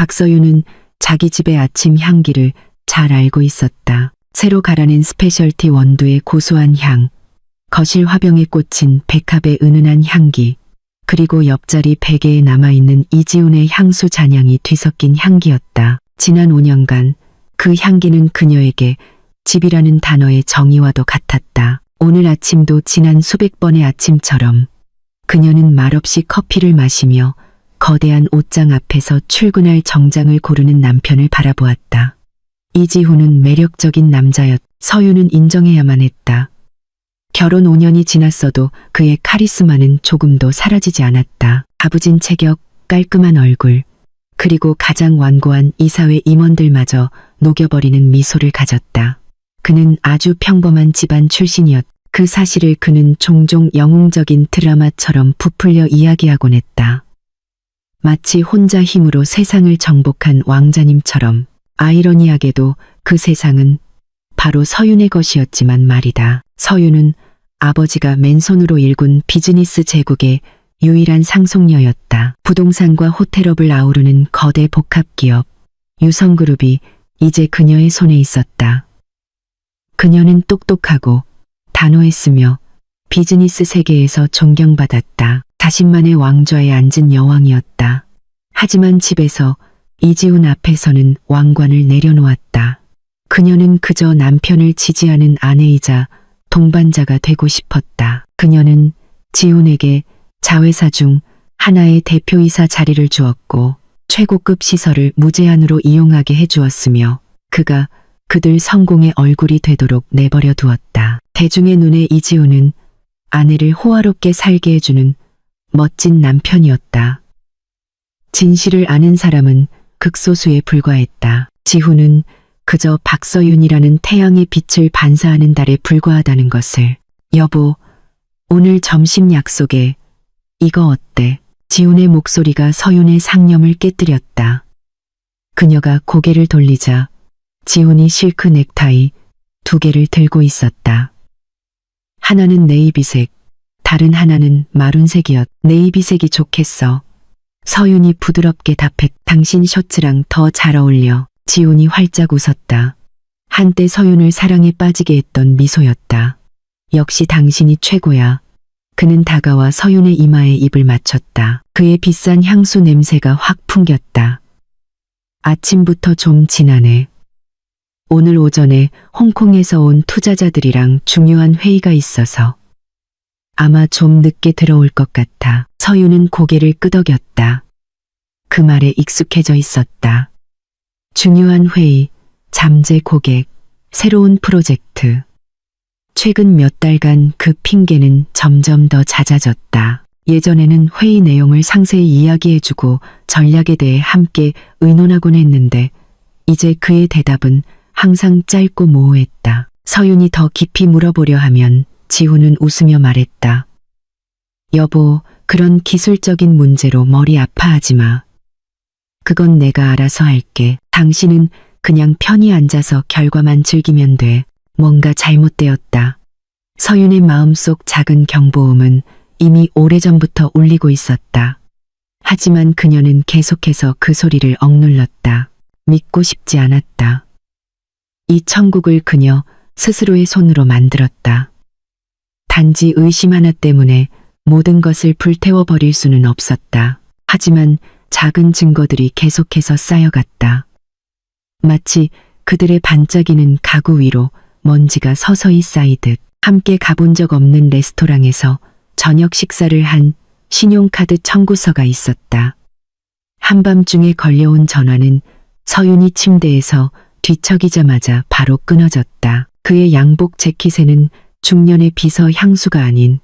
박서윤은 자기 집의 아침 향기를 잘 알고 있었다. 새로 갈아낸 스페셜티 원두의 고소한 향, 거실 화병에 꽂힌 백합의 은은한 향기, 그리고 옆자리 베개에 남아있는 이지훈의 향수 잔향이 뒤섞인 향기였다. 지난 5년간 그 향기는 그녀에게 집이라는 단어의 정의와도 같았다. 오늘 아침도 지난 수백 번의 아침처럼 그녀는 말없이 커피를 마시며 거대한 옷장 앞에서 출근할 정장을 고르는 남편을 바라보았다. 이지훈은 매력적인 남자였다. 서윤은 인정해야만 했다. 결혼 5년이 지났어도 그의 카리스마는 조금도 사라지지 않았다. 다부진 체격, 깔끔한 얼굴, 그리고 가장 완고한 이사회 임원들마저 녹여버리는 미소를 가졌다. 그는 아주 평범한 집안 출신이었다. 그 사실을 그는 종종 영웅적인 드라마처럼 부풀려 이야기하곤 했다. 마치 혼자 힘으로 세상을 정복한 왕자님처럼. 아이러니하게도 그 세상은 바로 서윤의 것이었지만 말이다. 서윤은 아버지가 맨손으로 일군 비즈니스 제국의 유일한 상속녀였다. 부동산과 호텔업을 아우르는 거대 복합기업 유성그룹이 이제 그녀의 손에 있었다. 그녀는 똑똑하고 단호했으며 비즈니스 세계에서 존경받았다. 자신만의 왕좌에 앉은 여왕이었다. 하지만 집에서 이지훈 앞에서는 왕관을 내려놓았다. 그녀는 그저 남편을 지지하는 아내이자 동반자가 되고 싶었다. 그녀는 지훈에게 자회사 중 하나의 대표이사 자리를 주었고 최고급 시설을 무제한으로 이용하게 해주었으며 그가 그들 성공의 얼굴이 되도록 내버려 두었다. 대중의 눈에 이지훈은 아내를 호화롭게 살게 해주는 멋진 남편이었다. 진실을 아는 사람은 극소수에 불과했다. 지훈은 그저 박서윤이라는 태양의 빛을 반사하는 달에 불과하다는 것을. 여보, 오늘 점심 약속에 이거 어때? 지훈의 목소리가 서윤의 상념을 깨뜨렸다. 그녀가 고개를 돌리자 지훈이 실크 넥타이 2개를 들고 있었다. 하나는 네이비색, 다른 하나는 마룬색이었다. 네이비색이 좋겠어. 서윤이 부드럽게 답했다. 당신 셔츠랑 더 잘 어울려. 지훈이 활짝 웃었다. 한때 서윤을 사랑에 빠지게 했던 미소였다. 역시 당신이 최고야. 그는 다가와 서윤의 이마에 입을 맞췄다. 그의 비싼 향수 냄새가 확 풍겼다. 아침부터 좀 지나네. 오늘 오전에 홍콩에서 온 투자자들이랑 중요한 회의가 있어서 아마 좀 늦게 들어올 것 같아. 서윤은 고개를 끄덕였다. 그 말에 익숙해져 있었다. 중요한 회의, 잠재 고객, 새로운 프로젝트. 최근 몇 달간 그 핑계는 점점 더 잦아졌다. 예전에는 회의 내용을 상세히 이야기해주고 전략에 대해 함께 의논하곤 했는데 이제 그의 대답은 항상 짧고 모호했다. 서윤이 더 깊이 물어보려 하면 지훈은 웃으며 말했다. 여보, 그런 기술적인 문제로 머리 아파하지 마. 그건 내가 알아서 할게. 당신은 그냥 편히 앉아서 결과만 즐기면 돼. 뭔가 잘못되었다. 서윤의 마음속 작은 경보음은 이미 오래전부터 울리고 있었다. 하지만 그녀는 계속해서 그 소리를 억눌렀다. 믿고 싶지 않았다. 이 천국을 그녀 스스로의 손으로 만들었다. 단지 의심 하나 때문에 모든 것을 불태워버릴 수는 없었다. 하지만 작은 증거들이 계속해서 쌓여갔다. 마치 그들의 반짝이는 가구 위로 먼지가 서서히 쌓이듯. 함께 가본 적 없는 레스토랑에서 저녁 식사를 한 신용카드 청구서가 있었다. 한밤중에 걸려온 전화는 서윤이 침대에서 뒤척이자마자 바로 끊어졌다. 그의 양복 재킷에는 중년의 비서 향수가 아닌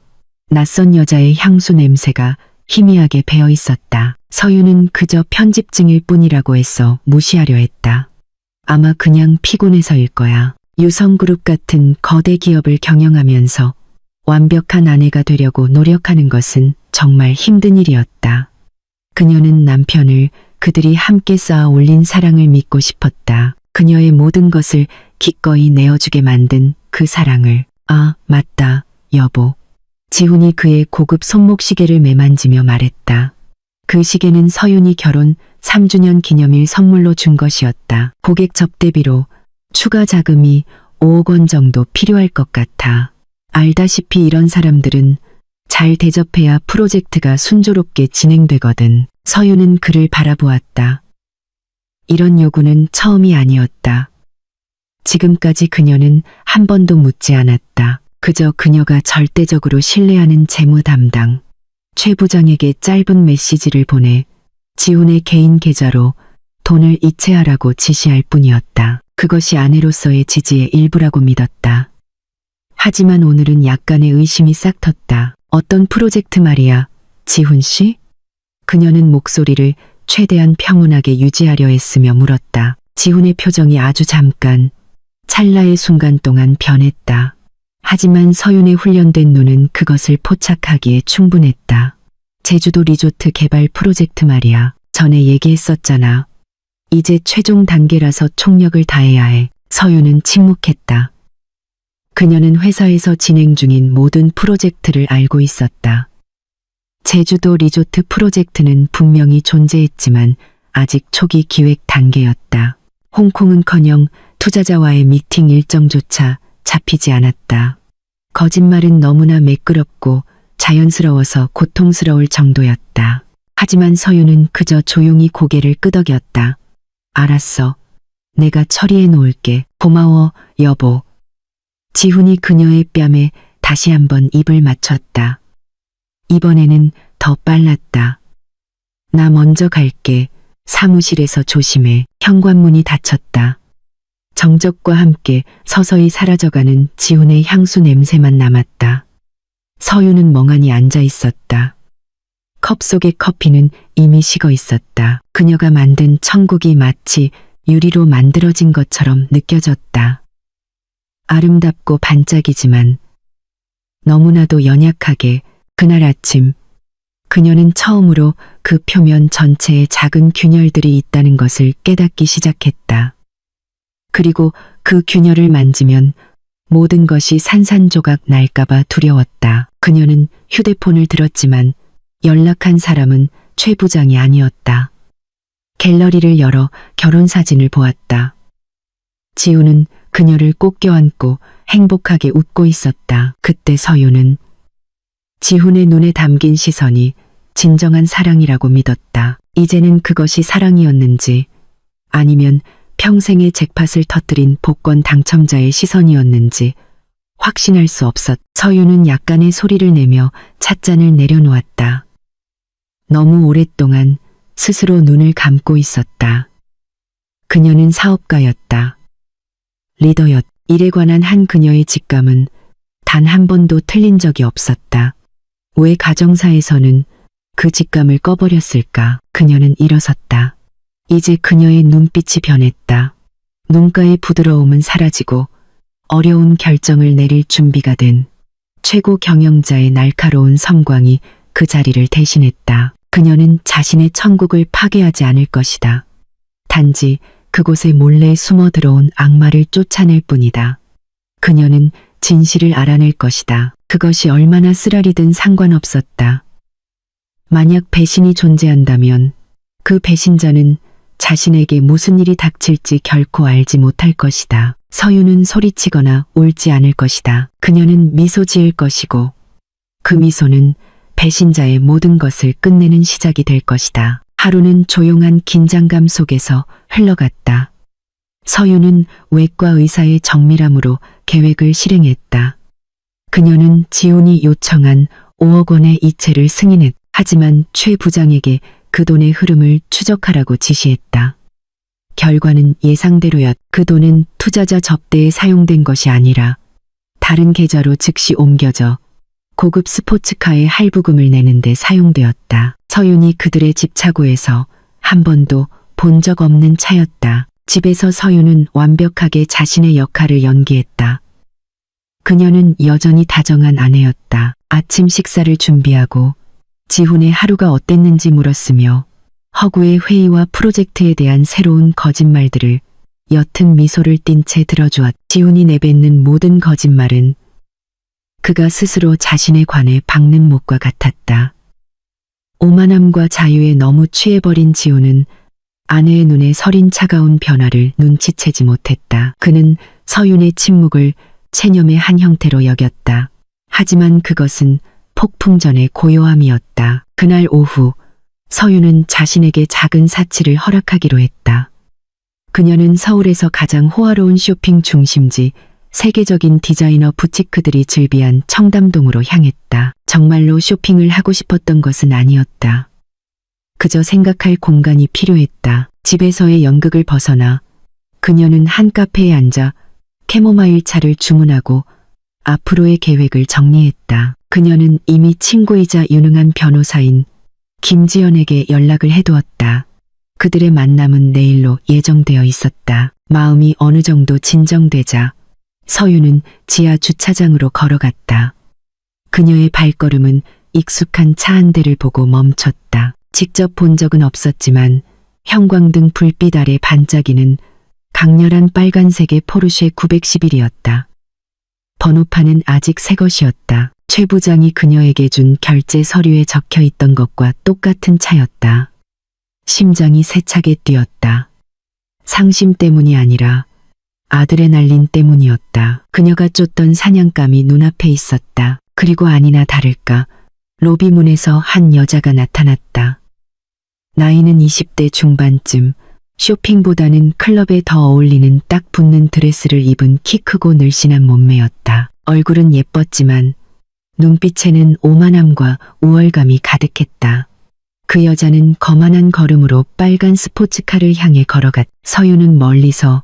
낯선 여자의 향수 냄새가 희미하게 배어 있었다. 서윤은 그저 편집증일 뿐이라고 했어 무시하려 했다. 아마 그냥 피곤해서일 거야. 유성그룹 같은 거대 기업을 경영하면서 완벽한 아내가 되려고 노력하는 것은 정말 힘든 일이었다. 그녀는 남편을 그들이 함께 쌓아 올린 사랑을 믿고 싶었다. 그녀의 모든 것을 기꺼이 내어주게 만든 그 사랑을. 아, 맞다, 여보. 지훈이 그의 고급 손목시계를 매만지며 말했다. 그 시계는 서윤이 결혼 3주년 기념일 선물로 준 것이었다. 고객 접대비로 추가 자금이 5억 원 정도 필요할 것 같아. 알다시피 이런 사람들은 잘 대접해야 프로젝트가 순조롭게 진행되거든. 서유는 그를 바라보았다. 이런 요구는 처음이 아니었다. 지금까지 그녀는 한 번도 묻지 않았다. 그저 그녀가 절대적으로 신뢰하는 재무 담당 최 부장에게 짧은 메시지를 보내 지훈의 개인 계좌로 돈을 이체하라고 지시할 뿐이었다. 그것이 아내로서의 지지의 일부라고 믿었다. 하지만 오늘은 약간의 의심이 싹 텄다. 어떤 프로젝트 말이야, 지훈 씨? 그녀는 목소리를 최대한 평온하게 유지하려 했으며 물었다. 지훈의 표정이 아주 잠깐, 찰나의 순간 동안 변했다. 하지만 서윤의 훈련된 눈은 그것을 포착하기에 충분했다. 제주도 리조트 개발 프로젝트 말이야. 전에 얘기했었잖아. 이제 최종 단계라서 총력을 다해야 해. 서윤은 침묵했다. 그녀는 회사에서 진행 중인 모든 프로젝트를 알고 있었다. 제주도 리조트 프로젝트는 분명히 존재했지만 아직 초기 기획 단계였다. 홍콩은커녕 투자자와의 미팅 일정조차 잡히지 않았다. 거짓말은 너무나 매끄럽고 자연스러워서 고통스러울 정도였다. 하지만 서윤은 그저 조용히 고개를 끄덕였다. 알았어. 내가 처리해 놓을게. 고마워, 여보. 지훈이 그녀의 뺨에 다시 한번 입을 맞췄다. 이번에는 더 빨랐다. 나 먼저 갈게. 사무실에서 조심해. 현관문이 닫혔다. 정적과 함께 서서히 사라져가는 지훈의 향수 냄새만 남았다. 서윤은 멍하니 앉아 있었다. 컵 속의 커피는 이미 식어 있었다. 그녀가 만든 천국이 마치 유리로 만들어진 것처럼 느껴졌다. 아름답고 반짝이지만 너무나도 연약하게. 그날 아침 그녀는 처음으로 그 표면 전체에 작은 균열들이 있다는 것을 깨닫기 시작했다. 그리고 그 균열을 만지면 모든 것이 산산조각 날까봐 두려웠다. 그녀는 휴대폰을 들었지만 연락한 사람은 최 부장이 아니었다. 갤러리를 열어 결혼사진을 보았다. 지훈은 그녀를 꼭 껴안고 행복하게 웃고 있었다. 그때 서윤은 지훈의 눈에 담긴 시선이 진정한 사랑이라고 믿었다. 이제는 그것이 사랑이었는지 아니면 평생의 잭팟을 터뜨린 복권 당첨자의 시선이었는지 확신할 수 없었. 서윤은 약간의 소리를 내며 찻잔을 내려놓았다. 너무 오랫동안 스스로 눈을 감고 있었다. 그녀는 사업가였다. 리더였. 일에 관한 한 그녀의 직감은 단 한 번도 틀린 적이 없었다. 왜 가정사에서는 그 직감을 꺼버렸을까? 그녀는 일어섰다. 이제 그녀의 눈빛이 변했다. 눈가의 부드러움은 사라지고 어려운 결정을 내릴 준비가 된 최고 경영자의 날카로운 섬광이 그 자리를 대신했다. 그녀는 자신의 천국을 파괴하지 않을 것이다. 단지 그곳에 몰래 숨어 들어온 악마를 쫓아낼 뿐이다. 그녀는 진실을 알아낼 것이다. 그것이 얼마나 쓰라리든 상관없었다. 만약 배신이 존재한다면 그 배신자는 자신에게 무슨 일이 닥칠지 결코 알지 못할 것이다. 서윤은 소리치거나 울지 않을 것이다. 그녀는 미소 지을 것이고 그 미소는 배신자의 모든 것을 끝내는 시작이 될 것이다. 하루는 조용한 긴장감 속에서 흘러갔다. 서윤은 외과 의사의 정밀함으로 계획을 실행했다. 그녀는 지훈이 요청한 5억 원의 이체를 승인했다. 하지만 최 부장에게 그 돈의 흐름을 추적하라고 지시했다. 결과는 예상대로였다. 그 돈은 투자자 접대에 사용된 것이 아니라 다른 계좌로 즉시 옮겨져 고급 스포츠카의 할부금을 내는 데 사용되었다. 서윤이 그들의 집 차고에서 한 번도 본 적 없는 차였다. 집에서 서윤은 완벽하게 자신의 역할을 연기했다. 그녀는 여전히 다정한 아내였다. 아침 식사를 준비하고 지훈의 하루가 어땠는지 물었으며 허구의 회의와 프로젝트에 대한 새로운 거짓말들을 옅은 미소를 띤 채 들어주었다. 지훈이 내뱉는 모든 거짓말은 그가 스스로 자신에 관해 박는 못과 같았다. 오만함과 자유에 너무 취해버린 지훈은 아내의 눈에 서린 차가운 변화를 눈치채지 못했다. 그는 서윤의 침묵을 체념의 한 형태로 여겼다. 하지만 그것은 폭풍전의 고요함이었다. 그날 오후 서윤은 자신에게 작은 사치를 허락하기로 했다. 그녀는 서울에서 가장 호화로운 쇼핑 중심지 세계적인 디자이너 부티크들이 즐비한 청담동으로 향했다. 정말로 쇼핑을 하고 싶었던 것은 아니었다. 그저 생각할 공간이 필요했다. 집에서의 연극을 벗어나 그녀는 한 카페에 앉아 캐모마일 차를 주문하고 앞으로의 계획을 정리했다. 그녀는 이미 친구이자 유능한 변호사인 김지연에게 연락을 해두었다. 그들의 만남은 내일로 예정되어 있었다. 마음이 어느 정도 진정되자 서윤은 지하 주차장으로 걸어갔다. 그녀의 발걸음은 익숙한 차 한 대를 보고 멈췄다. 직접 본 적은 없었지만 형광등 불빛 아래 반짝이는 강렬한 빨간색의 포르쉐 911이었다. 번호판은 아직 새 것이었다. 최 부장이 그녀에게 준 결제 서류에 적혀 있던 것과 똑같은 차였다. 심장이 세차게 뛰었다. 상심 때문이 아니라 아드레날린 때문이었다. 그녀가 쫓던 사냥감이 눈앞에 있었다. 그리고 아니나 다를까 로비 문에서 한 여자가 나타났다. 나이는 20대 중반쯤, 쇼핑보다는 클럽에 더 어울리는 딱 붙는 드레스를 입은 키 크고 늘씬한 몸매였다. 얼굴은 예뻤지만 눈빛에는 오만함과 우월감이 가득했다. 그 여자는 거만한 걸음으로 빨간 스포츠카를 향해 걸어갔. 서윤은 멀리서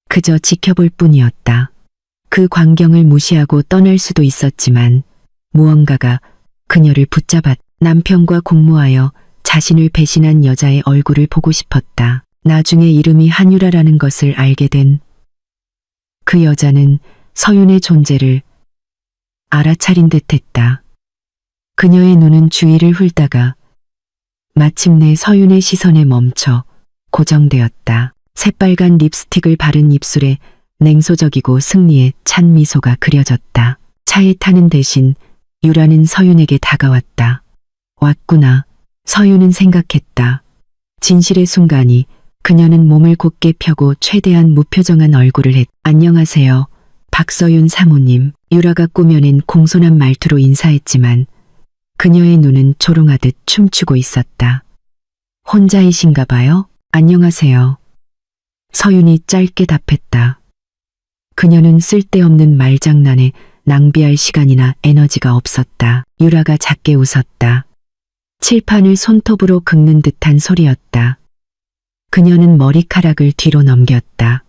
그저 지켜볼 뿐이었다. 그 광경을 무시하고 떠날 수도 있었지만 무언가가 그녀를 붙잡았. 남편과 공모하여 자신을 배신한 여자의 얼굴을 보고 싶었다. 나중에 이름이 한유라라는 것을 알게 된 그 여자는 서윤의 존재를 알아차린 듯했다. 그녀의 눈은 주위를 훑다가 마침내 서윤의 시선에 멈춰 고정되었다. 새빨간 립스틱을 바른 입술에 냉소적이고 승리에 찬 미소가 그려졌다. 차에 타는 대신 유라는 서윤에게 다가왔다. 왔구나. 서윤은 생각했다. 진실의 순간이 그녀는 몸을 곧게 펴고 최대한 무표정한 얼굴을 했. 안녕하세요. 박서윤 사모님. 유라가 꾸며낸 공손한 말투로 인사했지만 그녀의 눈은 조롱하듯 춤추고 있었다. 혼자이신가 봐요? 안녕하세요. 서윤이 짧게 답했다. 그녀는 쓸데없는 말장난에 낭비할 시간이나 에너지가 없었다. 유라가 작게 웃었다. 칠판을 손톱으로 긁는 듯한 소리였다. 그녀는 머리카락을 뒤로 넘겼다.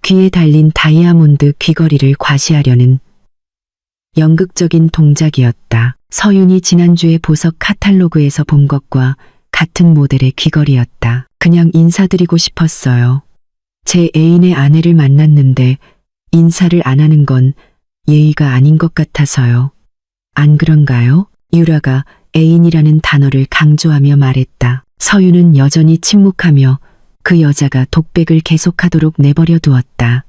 귀에 달린 다이아몬드 귀걸이를 과시하려는 연극적인 동작이었다. 서윤이 지난주에 보석 카탈로그에서 본 것과 같은 모델의 귀걸이였다. 그냥 인사드리고 싶었어요. 제 애인의 아내를 만났는데 인사를 안 하는 건 예의가 아닌 것 같아서요. 안 그런가요? 유라가 애인이라는 단어를 강조하며 말했다. 서윤은 여전히 침묵하며 그 여자가 독백을 계속하도록 내버려 두었다.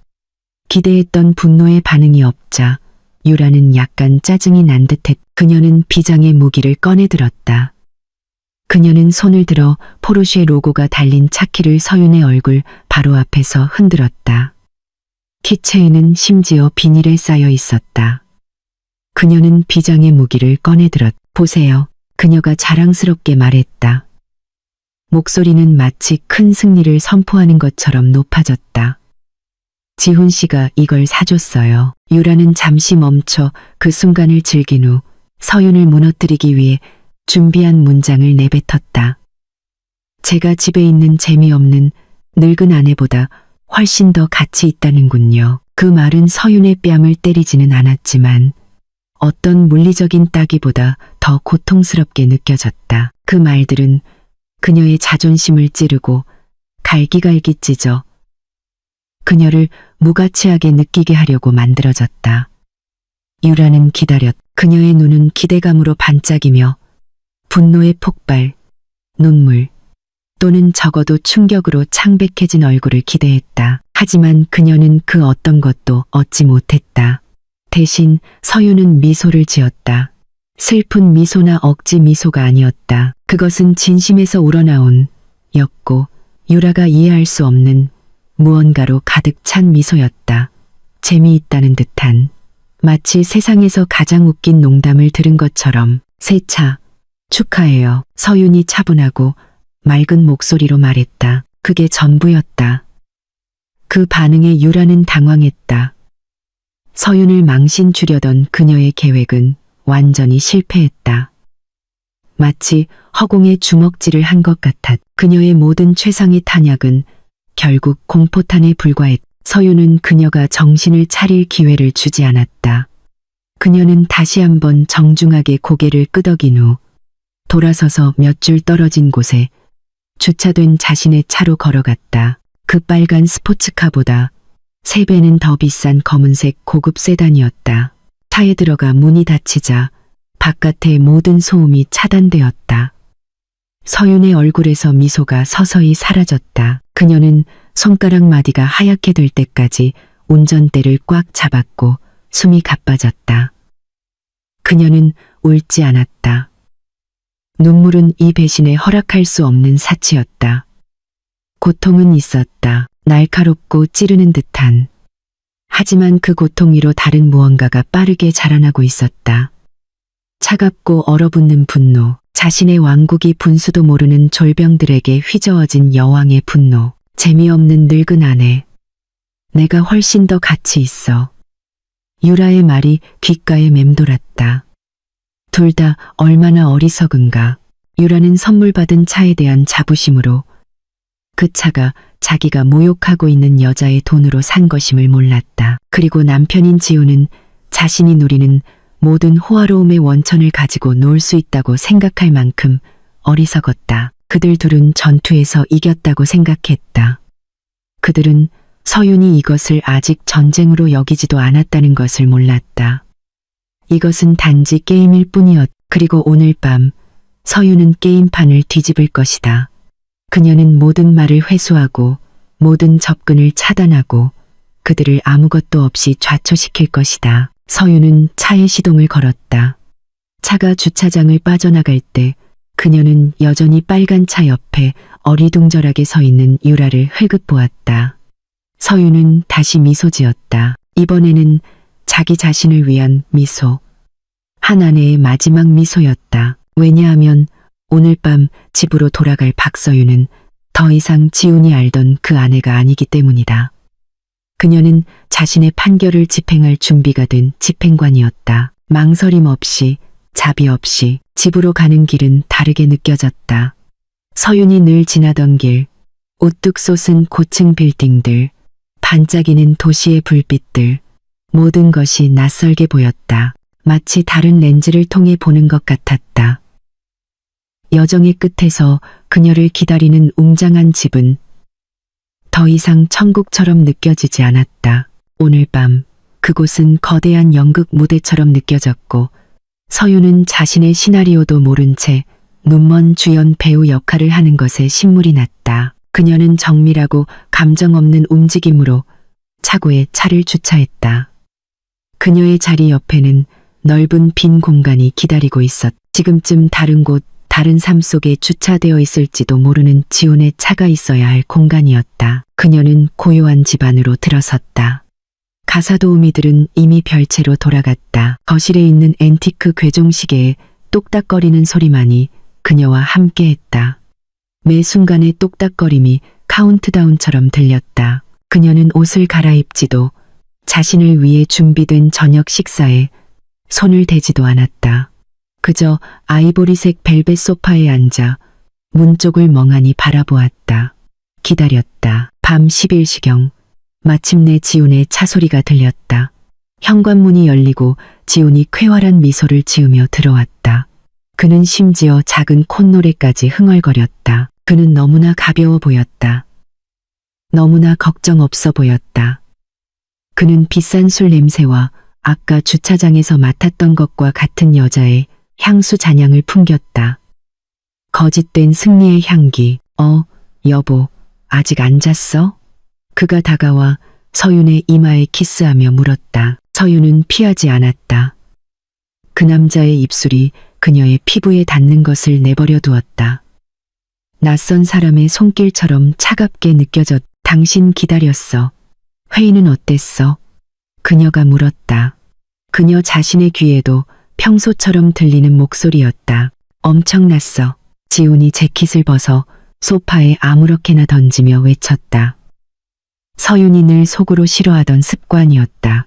기대했던 분노의 반응이 없자 유라는 약간 짜증이 난 듯했. 그녀는 비장의 무기를 꺼내 들었다. 그녀는 손을 들어 포르쉐 로고가 달린 차키를 서윤의 얼굴 바로 앞에서 흔들었다. 키체인은 심지어 비닐에 쌓여 있었다. 그녀는 비장의 무기를 꺼내 들었. 보세요. 그녀가 자랑스럽게 말했다. 목소리는 마치 큰 승리를 선포하는 것처럼 높아졌다. 지훈 씨가 이걸 사줬어요. 유라는 잠시 멈춰 그 순간을 즐긴 후 서윤을 무너뜨리기 위해 준비한 문장을 내뱉었다. 제가 집에 있는 재미없는 늙은 아내보다 훨씬 더 가치 있다는군요. 그 말은 서윤의 뺨을 때리지는 않았지만 어떤 물리적인 따기보다 더 고통스럽게 느껴졌다. 그 말들은 그녀의 자존심을 찌르고 갈기갈기 찢어 그녀를 무가치하게 느끼게 하려고 만들어졌다. 유라는 기다렸. 그녀의 눈은 기대감으로 반짝이며 분노의 폭발, 눈물 또는 적어도 충격으로 창백해진 얼굴을 기대했다. 하지만 그녀는 그 어떤 것도 얻지 못했다. 대신 서윤은 미소를 지었다. 슬픈 미소나 억지 미소가 아니었다. 그것은 진심에서 우러나온 옅고 유라가 이해할 수 없는 무언가로 가득 찬 미소였다. 재미있다는 듯한, 마치 세상에서 가장 웃긴 농담을 들은 것처럼. 세차, 축하해요. 서윤이 차분하고 맑은 목소리로 말했다. 그게 전부였다. 그 반응에 유라는 당황했다. 서윤을 망신 주려던 그녀의 계획은 완전히 실패했다. 마치 허공에 주먹질을 한 것 같았. 그녀의 모든 최상의 탄약은 결국 공포탄에 불과했. 서윤은 그녀가 정신을 차릴 기회를 주지 않았다. 그녀는 다시 한번 정중하게 고개를 끄덕인 후 돌아서서 몇 줄 떨어진 곳에 주차된 자신의 차로 걸어갔다. 그 빨간 스포츠카보다 3배는 더 비싼 검은색 고급 세단이었다. 차에 들어가 문이 닫히자 바깥의 모든 소음이 차단되었다. 서윤의 얼굴에서 미소가 서서히 사라졌다. 그녀는 손가락 마디가 하얗게 될 때까지 운전대를 꽉 잡았고 숨이 가빠졌다. 그녀는 울지 않았다. 눈물은 이 배신에 허락할 수 없는 사치였다. 고통은 있었다. 날카롭고 찌르는 듯한. 하지만 그 고통 위로 다른 무언가가 빠르게 자라나고 있었다. 차갑고 얼어붙는 분노, 자신의 왕국이 분수도 모르는 졸병들에게 휘저어진 여왕의 분노, 재미없는 늙은 아내. 내가 훨씬 더 가치 있어. 유라의 말이 귓가에 맴돌았다. 둘 다 얼마나 어리석은가. 유라는 선물 받은 차에 대한 자부심으로 그 차가 자기가 모욕하고 있는 여자의 돈으로 산 것임을 몰랐다. 그리고 남편인 지우는 자신이 누리는 모든 호화로움의 원천을 가지고 놀 수 있다고 생각할 만큼 어리석었다. 그들 둘은 전투에서 이겼다고 생각했다. 그들은 서윤이 이것을 아직 전쟁으로 여기지도 않았다는 것을 몰랐다. 이것은 단지 게임일 뿐이었. 그리고 오늘 밤 서윤은 게임판을 뒤집을 것이다. 그녀는 모든 말을 회수하고 모든 접근을 차단하고 그들을 아무것도 없이 좌초시킬 것이다. 서윤은 차에 시동을 걸었다. 차가 주차장을 빠져나갈 때 그녀는 여전히 빨간 차 옆에 어리둥절하게 서 있는 유라를 흘끗 보았다. 서윤은 다시 미소 지었다. 이번에는 자기 자신을 위한 미소. 한 아내의 마지막 미소였다. 왜냐하면 오늘 밤 집으로 돌아갈 박서윤은 더 이상 지훈이 알던 그 아내가 아니기 때문이다. 그녀는 자신의 판결을 집행할 준비가 된 집행관이었다. 망설임 없이, 자비 없이 집으로 가는 길은 다르게 느껴졌다. 서윤이 늘 지나던 길, 우뚝 솟은 고층 빌딩들, 반짝이는 도시의 불빛들, 모든 것이 낯설게 보였다. 마치 다른 렌즈를 통해 보는 것 같았다. 여정의 끝에서 그녀를 기다리는 웅장한 집은 더 이상 천국처럼 느껴지지 않았다. 오늘 밤 그곳은 거대한 연극 무대처럼 느껴졌고 서윤은 자신의 시나리오도 모른 채 눈먼 주연 배우 역할을 하는 것에 신물이 났다. 그녀는 정밀하고 감정 없는 움직임으로 차고에 차를 주차했다. 그녀의 자리 옆에는 넓은 빈 공간이 기다리고 있었. 지금쯤 다른 곳, 다른 삶 속에 주차되어 있을지도 모르는 지훈의 차가 있어야 할 공간이었다. 그녀는 고요한 집 안으로 들어섰다. 가사도우미들은 이미 별채로 돌아갔다. 거실에 있는 앤티크 괴종시계에 똑딱거리는 소리만이 그녀와 함께했다. 매 순간의 똑딱거림이 카운트다운처럼 들렸다. 그녀는 옷을 갈아입지도 자신을 위해 준비된 저녁 식사에 손을 대지도 않았다. 그저 아이보리색 벨벳 소파에 앉아 문 쪽을 멍하니 바라보았다. 기다렸다. 밤 11시경 마침내 지훈의 차 소리가 들렸다. 현관문이 열리고 지훈이 쾌활한 미소를 지으며 들어왔다. 그는 심지어 작은 콧노래까지 흥얼거렸다. 그는 너무나 가벼워 보였다. 너무나 걱정 없어 보였다. 그는 비싼 술 냄새와 아까 주차장에서 맡았던 것과 같은 여자의 향수 잔향을 풍겼다. 거짓된 승리의 향기. 여보, 아직 안 잤어? 그가 다가와 서윤의 이마에 키스하며 물었다. 서윤은 피하지 않았다. 그 남자의 입술이 그녀의 피부에 닿는 것을 내버려 두었다. 낯선 사람의 손길처럼 차갑게 느껴졌. 당신 기다렸어. 회의는 어땠어? 그녀가 물었다. 그녀 자신의 귀에도 평소처럼 들리는 목소리였다. 엄청났어. 지훈이 재킷을 벗어 소파에 아무렇게나 던지며 외쳤다. 서윤이 늘 속으로 싫어하던 습관이었다.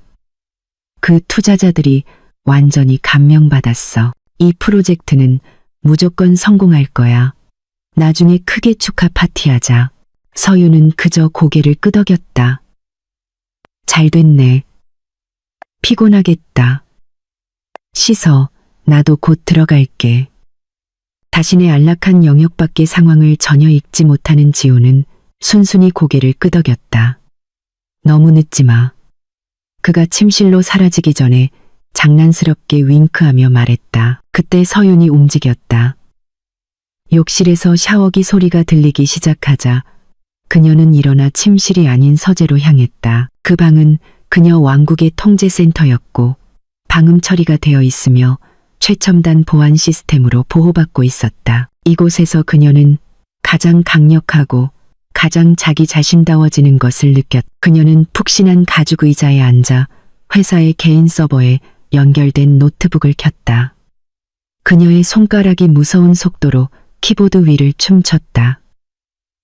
그 투자자들이 완전히 감명받았어. 이 프로젝트는 무조건 성공할 거야. 나중에 크게 축하 파티하자. 서윤은 그저 고개를 끄덕였다. 잘 됐네. 피곤하겠다. 씻어. 나도 곧 들어갈게. 자신의 안락한 영역 밖의 상황을 전혀 읽지 못하는 지우는 순순히 고개를 끄덕였다. 너무 늦지 마. 그가 침실로 사라지기 전에 장난스럽게 윙크하며 말했다. 그때 서윤이 움직였다. 욕실에서 샤워기 소리가 들리기 시작하자 그녀는 일어나 침실이 아닌 서재로 향했다. 그 방은 그녀 왕국의 통제센터였고 방음 처리가 되어 있으며 최첨단 보안 시스템으로 보호받고 있었다. 이곳에서 그녀는 가장 강력하고 가장 자기 자신다워지는 것을 느꼈다. 그녀는 푹신한 가죽 의자에 앉아 회사의 개인 서버에 연결된 노트북을 켰다. 그녀의 손가락이 무서운 속도로 키보드 위를 춤췄다.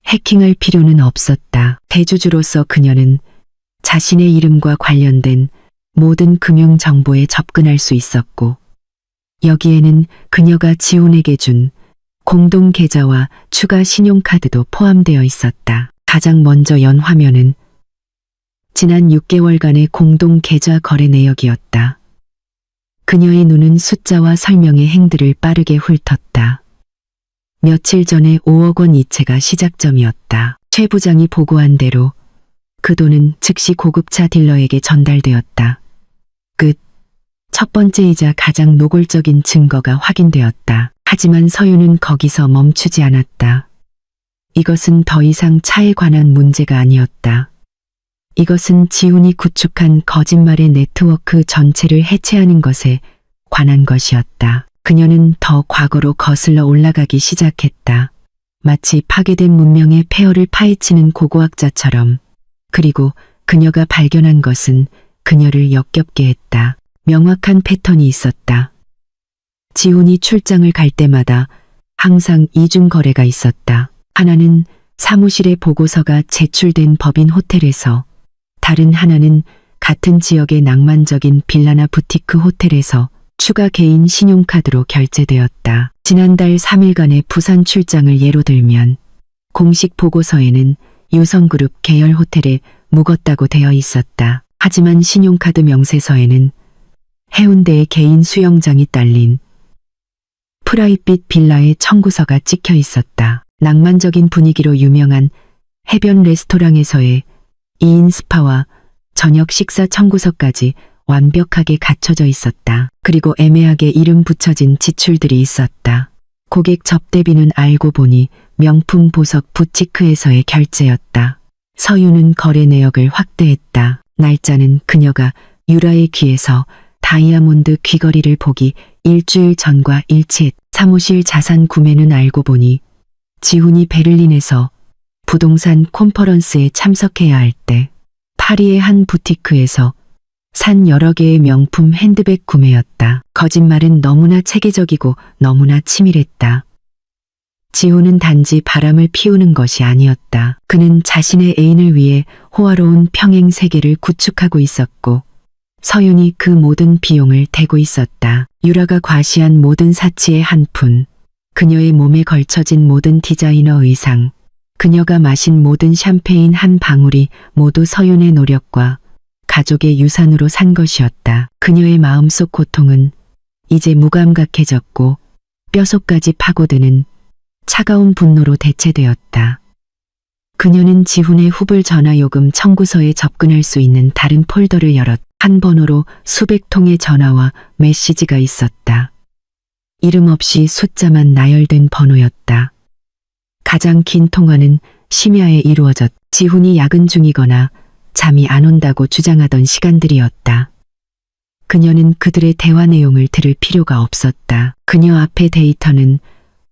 해킹할 필요는 없었다. 대주주로서 그녀는 자신의 이름과 관련된 모든 금융 정보에 접근할 수 있었고 여기에는 그녀가 지훈에게 준 공동 계좌와 추가 신용카드도 포함되어 있었다. 가장 먼저 연 화면은 지난 6개월간의 공동 계좌 거래 내역이었다. 그녀의 눈은 숫자와 설명의 행들을 빠르게 훑었다. 며칠 전에 5억 원 이체가 시작점이었다. 최 부장이 보고한 대로 그 돈은 즉시 고급차 딜러에게 전달되었다. 끝. 첫 번째이자 가장 노골적인 증거가 확인되었다. 하지만 서윤은 거기서 멈추지 않았다. 이것은 더 이상 차에 관한 문제가 아니었다. 이것은 지훈이 구축한 거짓말의 네트워크 전체를 해체하는 것에 관한 것이었다. 그녀는 더 과거로 거슬러 올라가기 시작했다. 마치 파괴된 문명의 폐허를 파헤치는 고고학자처럼. 그리고 그녀가 발견한 것은 그녀를 역겹게 했다. 명확한 패턴이 있었다. 지훈이 출장을 갈 때마다 항상 이중 거래가 있었다. 하나는 사무실의 보고서가 제출된 법인 호텔에서, 다른 하나는 같은 지역의 낭만적인 빌라나 부티크 호텔에서 추가 개인 신용카드로 결제되었다. 지난달 3일간의 부산 출장을 예로 들면 공식 보고서에는 유성그룹 계열 호텔에 묵었다고 되어 있었다. 하지만 신용카드 명세서에는 해운대의 개인 수영장이 딸린 프라이빗 빌라의 청구서가 찍혀 있었다. 낭만적인 분위기로 유명한 해변 레스토랑에서의 2인 스파와 저녁 식사 청구서까지 완벽하게 갖춰져 있었다. 그리고 애매하게 이름 붙여진 지출들이 있었다. 고객 접대비는 알고 보니 명품 보석 부티크에서의 결제였다. 서윤은 거래 내역을 확대했다. 날짜는 그녀가 유라의 귀에서 다이아몬드 귀걸이를 보기 일주일 전과 일치했다. 사무실 자산 구매는 알고 보니 지훈이 베를린에서 부동산 콘퍼런스에 참석해야 할 때 파리의 한 부티크에서 산 여러 개의 명품 핸드백 구매였다. 거짓말은 너무나 체계적이고 너무나 치밀했다. 지훈은 단지 바람을 피우는 것이 아니었다. 그는 자신의 애인을 위해 호화로운 평행 세계를 구축하고 있었고 서윤이 그 모든 비용을 대고 있었다. 유라가 과시한 모든 사치의 한 푼, 그녀의 몸에 걸쳐진 모든 디자이너 의상, 그녀가 마신 모든 샴페인 한 방울이 모두 서윤의 노력과 가족의 유산으로 산 것이었다. 그녀의 마음속 고통은 이제 무감각해졌고 뼛속까지 파고드는 차가운 분노로 대체되었다. 그녀는 지훈의 후불 전화요금 청구서에 접근할 수 있는 다른 폴더를 열었다. 한 번호로 수백 통의 전화와 메시지가 있었다. 이름 없이 숫자만 나열된 번호였다. 가장 긴 통화는 심야에 이루어졌다. 지훈이 야근 중이거나 잠이 안 온다고 주장하던 시간들이었다. 그녀는 그들의 대화 내용을 들을 필요가 없었다. 그녀 앞의 데이터는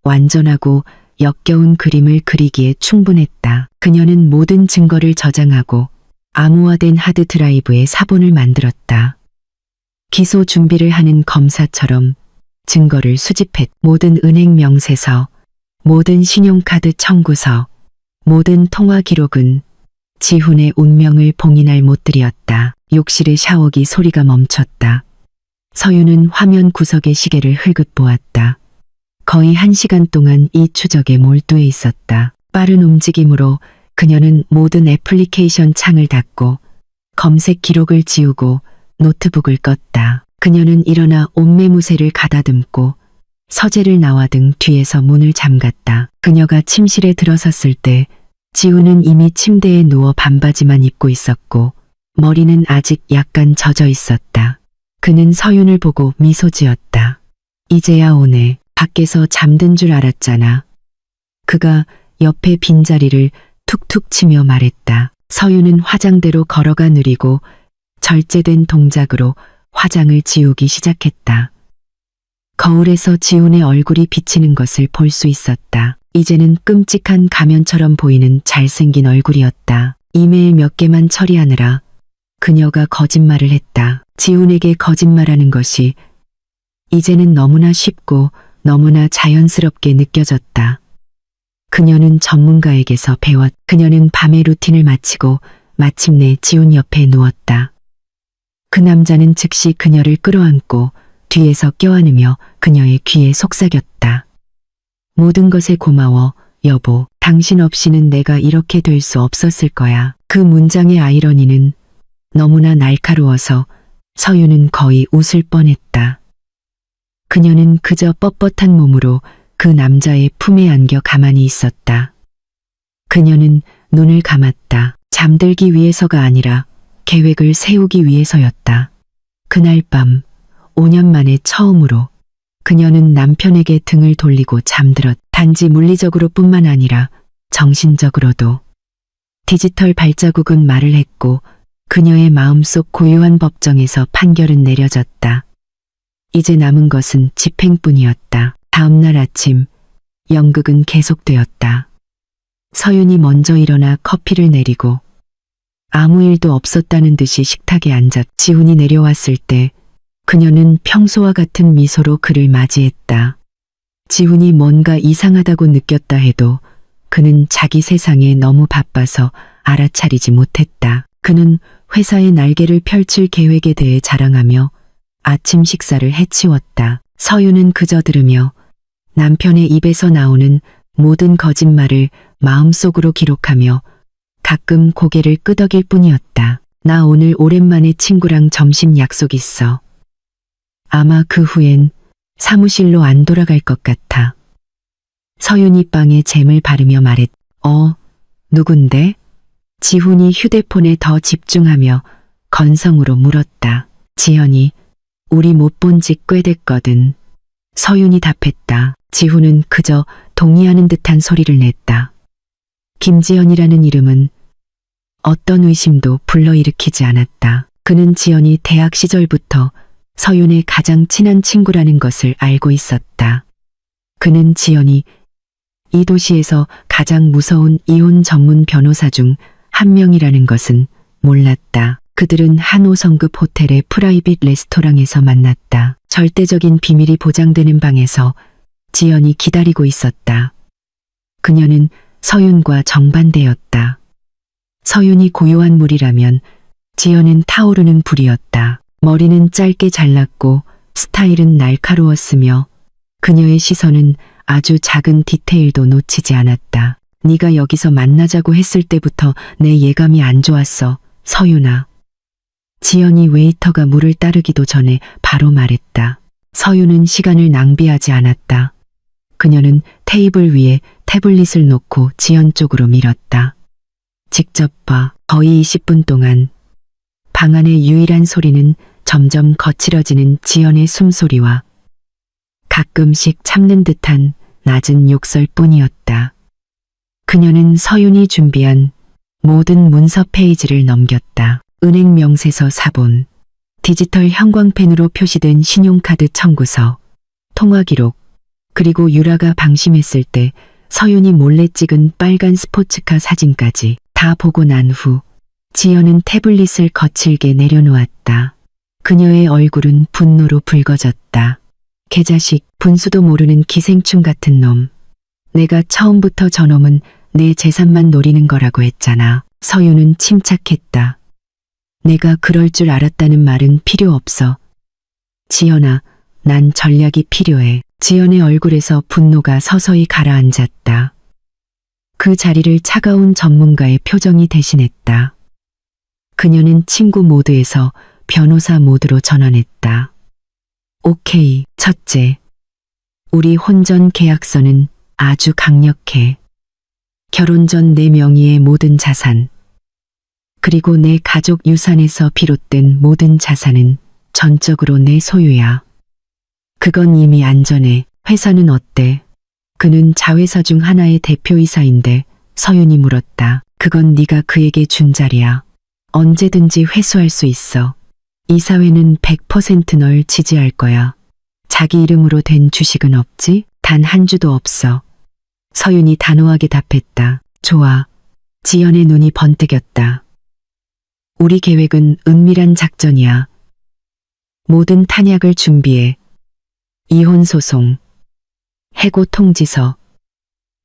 완전하고 역겨운 그림을 그리기에 충분했다. 그녀는 모든 증거를 저장하고 암호화된 하드드라이브에 사본을 만들었다. 기소 준비를 하는 검사처럼 증거를 수집했. 모든 은행 명세서, 모든 신용카드 청구서, 모든 통화 기록은 지훈의 운명을 봉인할 못들이었다. 욕실의 샤워기 소리가 멈췄다. 서윤은 화면 구석의 시계를 흘끗 보았다. 거의 1시간 동안 이 추적에 몰두해 있었다. 빠른 움직임으로 그녀는 모든 애플리케이션 창을 닫고 검색 기록을 지우고 노트북을 껐다. 그녀는 일어나 옷매무새를 가다듬고 서재를 나와등 뒤에서 문을 잠갔다. 그녀가 침실에 들어섰을 때 지훈은 이미 침대에 누워 반바지만 입고 있었고 머리는 아직 약간 젖어 있었다. 그는 서윤을 보고 미소 지었다. 이제야 오네. 밖에서 잠든 줄 알았잖아. 그가 옆에 빈자리를 툭툭 치며 말했다. 서윤은 화장대로 걸어가 느리고 절제된 동작으로 화장을 지우기 시작했다. 거울에서 지훈의 얼굴이 비치는 것을 볼 수 있었다. 이제는 끔찍한 가면처럼 보이는 잘생긴 얼굴이었다. 이메일 몇 개만 처리하느라 그녀가 거짓말을 했다. 지훈에게 거짓말하는 것이 이제는 너무나 쉽고 너무나 자연스럽게 느껴졌다. 그녀는 전문가에게서 배웠. 그녀는 밤의 루틴을 마치고 마침내 지훈 옆에 누웠다. 그 남자는 즉시 그녀를 끌어안고 뒤에서 껴안으며 그녀의 귀에 속삭였다. 모든 것에 고마워, 여보. 당신 없이는 내가 이렇게 될 수 없었을 거야. 그 문장의 아이러니는 너무나 날카로워서 서윤은 거의 웃을 뻔했다. 그녀는 그저 뻣뻣한 몸으로 그 남자의 품에 안겨 가만히 있었다. 그녀는 눈을 감았다. 잠들기 위해서가 아니라 계획을 세우기 위해서였다. 그날 밤 5년 만에 처음으로 그녀는 남편에게 등을 돌리고 잠들었다. 단지 물리적으로 뿐만 아니라 정신적으로도. 디지털 발자국은 말을 했고 그녀의 마음속 고요한 법정에서 판결은 내려졌다. 이제 남은 것은 집행뿐이었다. 다음날 아침 연극은 계속되었다. 서윤이 먼저 일어나 커피를 내리고 아무 일도 없었다는 듯이 식탁에 앉았. 지훈이 내려왔을 때 그녀는 평소와 같은 미소로 그를 맞이했다. 지훈이 뭔가 이상하다고 느꼈다 해도 그는 자기 세상에 너무 바빠서 알아차리지 못했다. 그는 회사의 날개를 펼칠 계획에 대해 자랑하며 아침 식사를 해치웠다. 서윤은 그저 들으며 남편의 입에서 나오는 모든 거짓말을 마음속으로 기록하며 가끔 고개를 끄덕일 뿐이었다. 나 오늘 오랜만에 친구랑 점심 약속 있어. 아마 그 후엔 사무실로 안 돌아갈 것 같아. 서윤이 빵에 잼을 바르며 말했. 누군데? 지훈이 휴대폰에 더 집중하며 건성으로 물었다. 지연이. 우리 못 본 지 꽤 됐거든. 서윤이 답했다. 지훈은 그저 동의하는 듯한 소리를 냈다. 김지연이라는 이름은 어떤 의심도 불러일으키지 않았다. 그는 지연이 대학 시절부터 서윤의 가장 친한 친구라는 것을 알고 있었다. 그는 지연이 이 도시에서 가장 무서운 이혼 전문 변호사 중 한 명이라는 것은 몰랐다. 그들은 한 5성급 호텔의 프라이빗 레스토랑에서 만났다. 절대적인 비밀이 보장되는 방에서 지연이 기다리고 있었다. 그녀는 서윤과 정반대였다. 서윤이 고요한 물이라면 지연은 타오르는 불이었다. 머리는 짧게 잘랐고 스타일은 날카로웠으며 그녀의 시선은 아주 작은 디테일도 놓치지 않았다. 네가 여기서 만나자고 했을 때부터 내 예감이 안 좋았어, 서윤아. 지연이 웨이터가 물을 따르기도 전에 바로 말했다. 서윤은 시간을 낭비하지 않았다. 그녀는 테이블 위에 태블릿을 놓고 지연 쪽으로 밀었다. 직접 봐. 거의 20분 동안 방 안의 유일한 소리는 점점 거칠어지는 지연의 숨소리와 가끔씩 참는 듯한 낮은 욕설뿐이었다. 그녀는 서윤이 준비한 모든 문서 페이지를 넘겼다. 은행 명세서 사본, 디지털 형광펜으로 표시된 신용카드 청구서, 통화 기록, 그리고 유라가 방심했을 때 서윤이 몰래 찍은 빨간 스포츠카 사진까지 다 보고 난 후 지연은 태블릿을 거칠게 내려놓았다. 그녀의 얼굴은 분노로 붉어졌다. 개자식, 분수도 모르는 기생충 같은 놈. 내가 처음부터 저놈은 내 재산만 노리는 거라고 했잖아. 서윤은 침착했다. 내가 그럴 줄 알았다는 말은 필요 없어. 지연아, 난 전략이 필요해. 지연의 얼굴에서 분노가 서서히 가라앉았다. 그 자리를 차가운 전문가의 표정이 대신했다. 그녀는 친구 모드에서 변호사 모드로 전환했다. 오케이, 첫째. 우리 혼전 계약서는 아주 강력해. 결혼 전 내 명의의 모든 자산, 그리고 내 가족 유산에서 비롯된 모든 자산은 전적으로 내 소유야. 그건 이미 안전해. 회사는 어때? 그는 자회사 중 하나의 대표이사인데 서윤이 물었다. 그건 네가 그에게 준 자리야. 언제든지 회수할 수 있어. 이사회는 100%널 지지할 거야. 자기 이름으로 된 주식은 없지? 단 한 주도 없어. 서윤이 단호하게 답했다. 좋아. 지연의 눈이 번뜩였다. 우리 계획은 은밀한 작전이야. 모든 탄약을 준비해. 이혼 소송, 해고 통지서,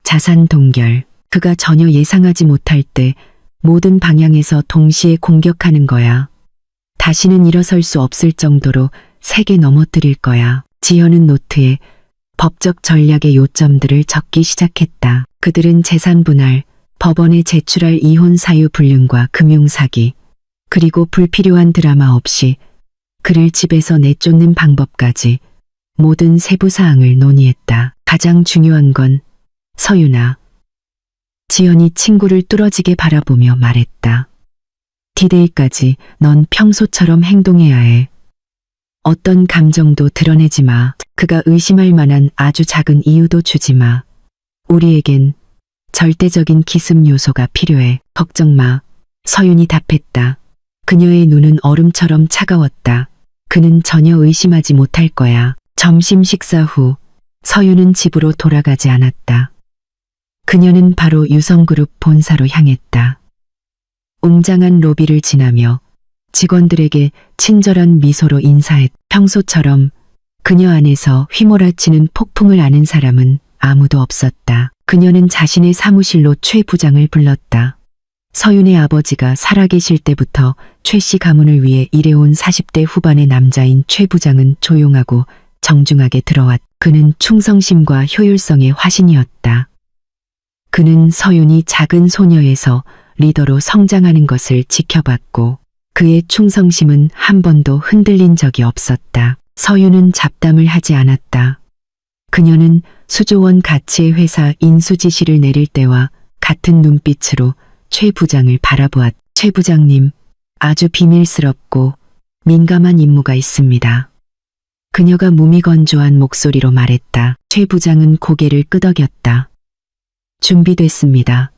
자산 동결. 그가 전혀 예상하지 못할 때 모든 방향에서 동시에 공격하는 거야. 다시는 일어설 수 없을 정도로 세게 넘어뜨릴 거야. 지연은 노트에 법적 전략의 요점들을 적기 시작했다. 그들은 재산 분할, 법원에 제출할 이혼 사유 불능과 금융사기, 그리고 불필요한 드라마 없이 그를 집에서 내쫓는 방법까지 모든 세부 사항을 논의했다. 가장 중요한 건 서윤아. 지연이 친구를 뚫어지게 바라보며 말했다. 디데이까지 넌 평소처럼 행동해야 해. 어떤 감정도 드러내지 마. 그가 의심할 만한 아주 작은 이유도 주지 마. 우리에겐 절대적인 기습 요소가 필요해. 걱정 마. 서윤이 답했다. 그녀의 눈은 얼음처럼 차가웠다. 그는 전혀 의심하지 못할 거야. 점심 식사 후 서윤은 집으로 돌아가지 않았다. 그녀는 바로 유성그룹 본사로 향했다. 웅장한 로비를 지나며 직원들에게 친절한 미소로 인사했. 평소처럼 그녀 안에서 휘몰아치는 폭풍을 아는 사람은 아무도 없었다. 그녀는 자신의 사무실로 최 부장을 불렀다. 서윤의 아버지가 살아계실 때부터 최 씨 가문을 위해 일해온 40대 후반의 남자인 최 부장은 조용하고 정중하게 들어왔. 그는 충성심과 효율성의 화신이었다. 그는 서윤이 작은 소녀에서 리더로 성장하는 것을 지켜봤고 그의 충성심은 한 번도 흔들린 적이 없었다. 서윤은 잡담을 하지 않았다. 그녀는 수조 원 가치의 회사 인수 지시를 내릴 때와 같은 눈빛으로 최 부장을 바라보았. 최 부장님, 아주 비밀스럽고 민감한 임무가 있습니다. 그녀가 무미건조한 목소리로 말했다. 최 부장은 고개를 끄덕였다. 준비됐습니다.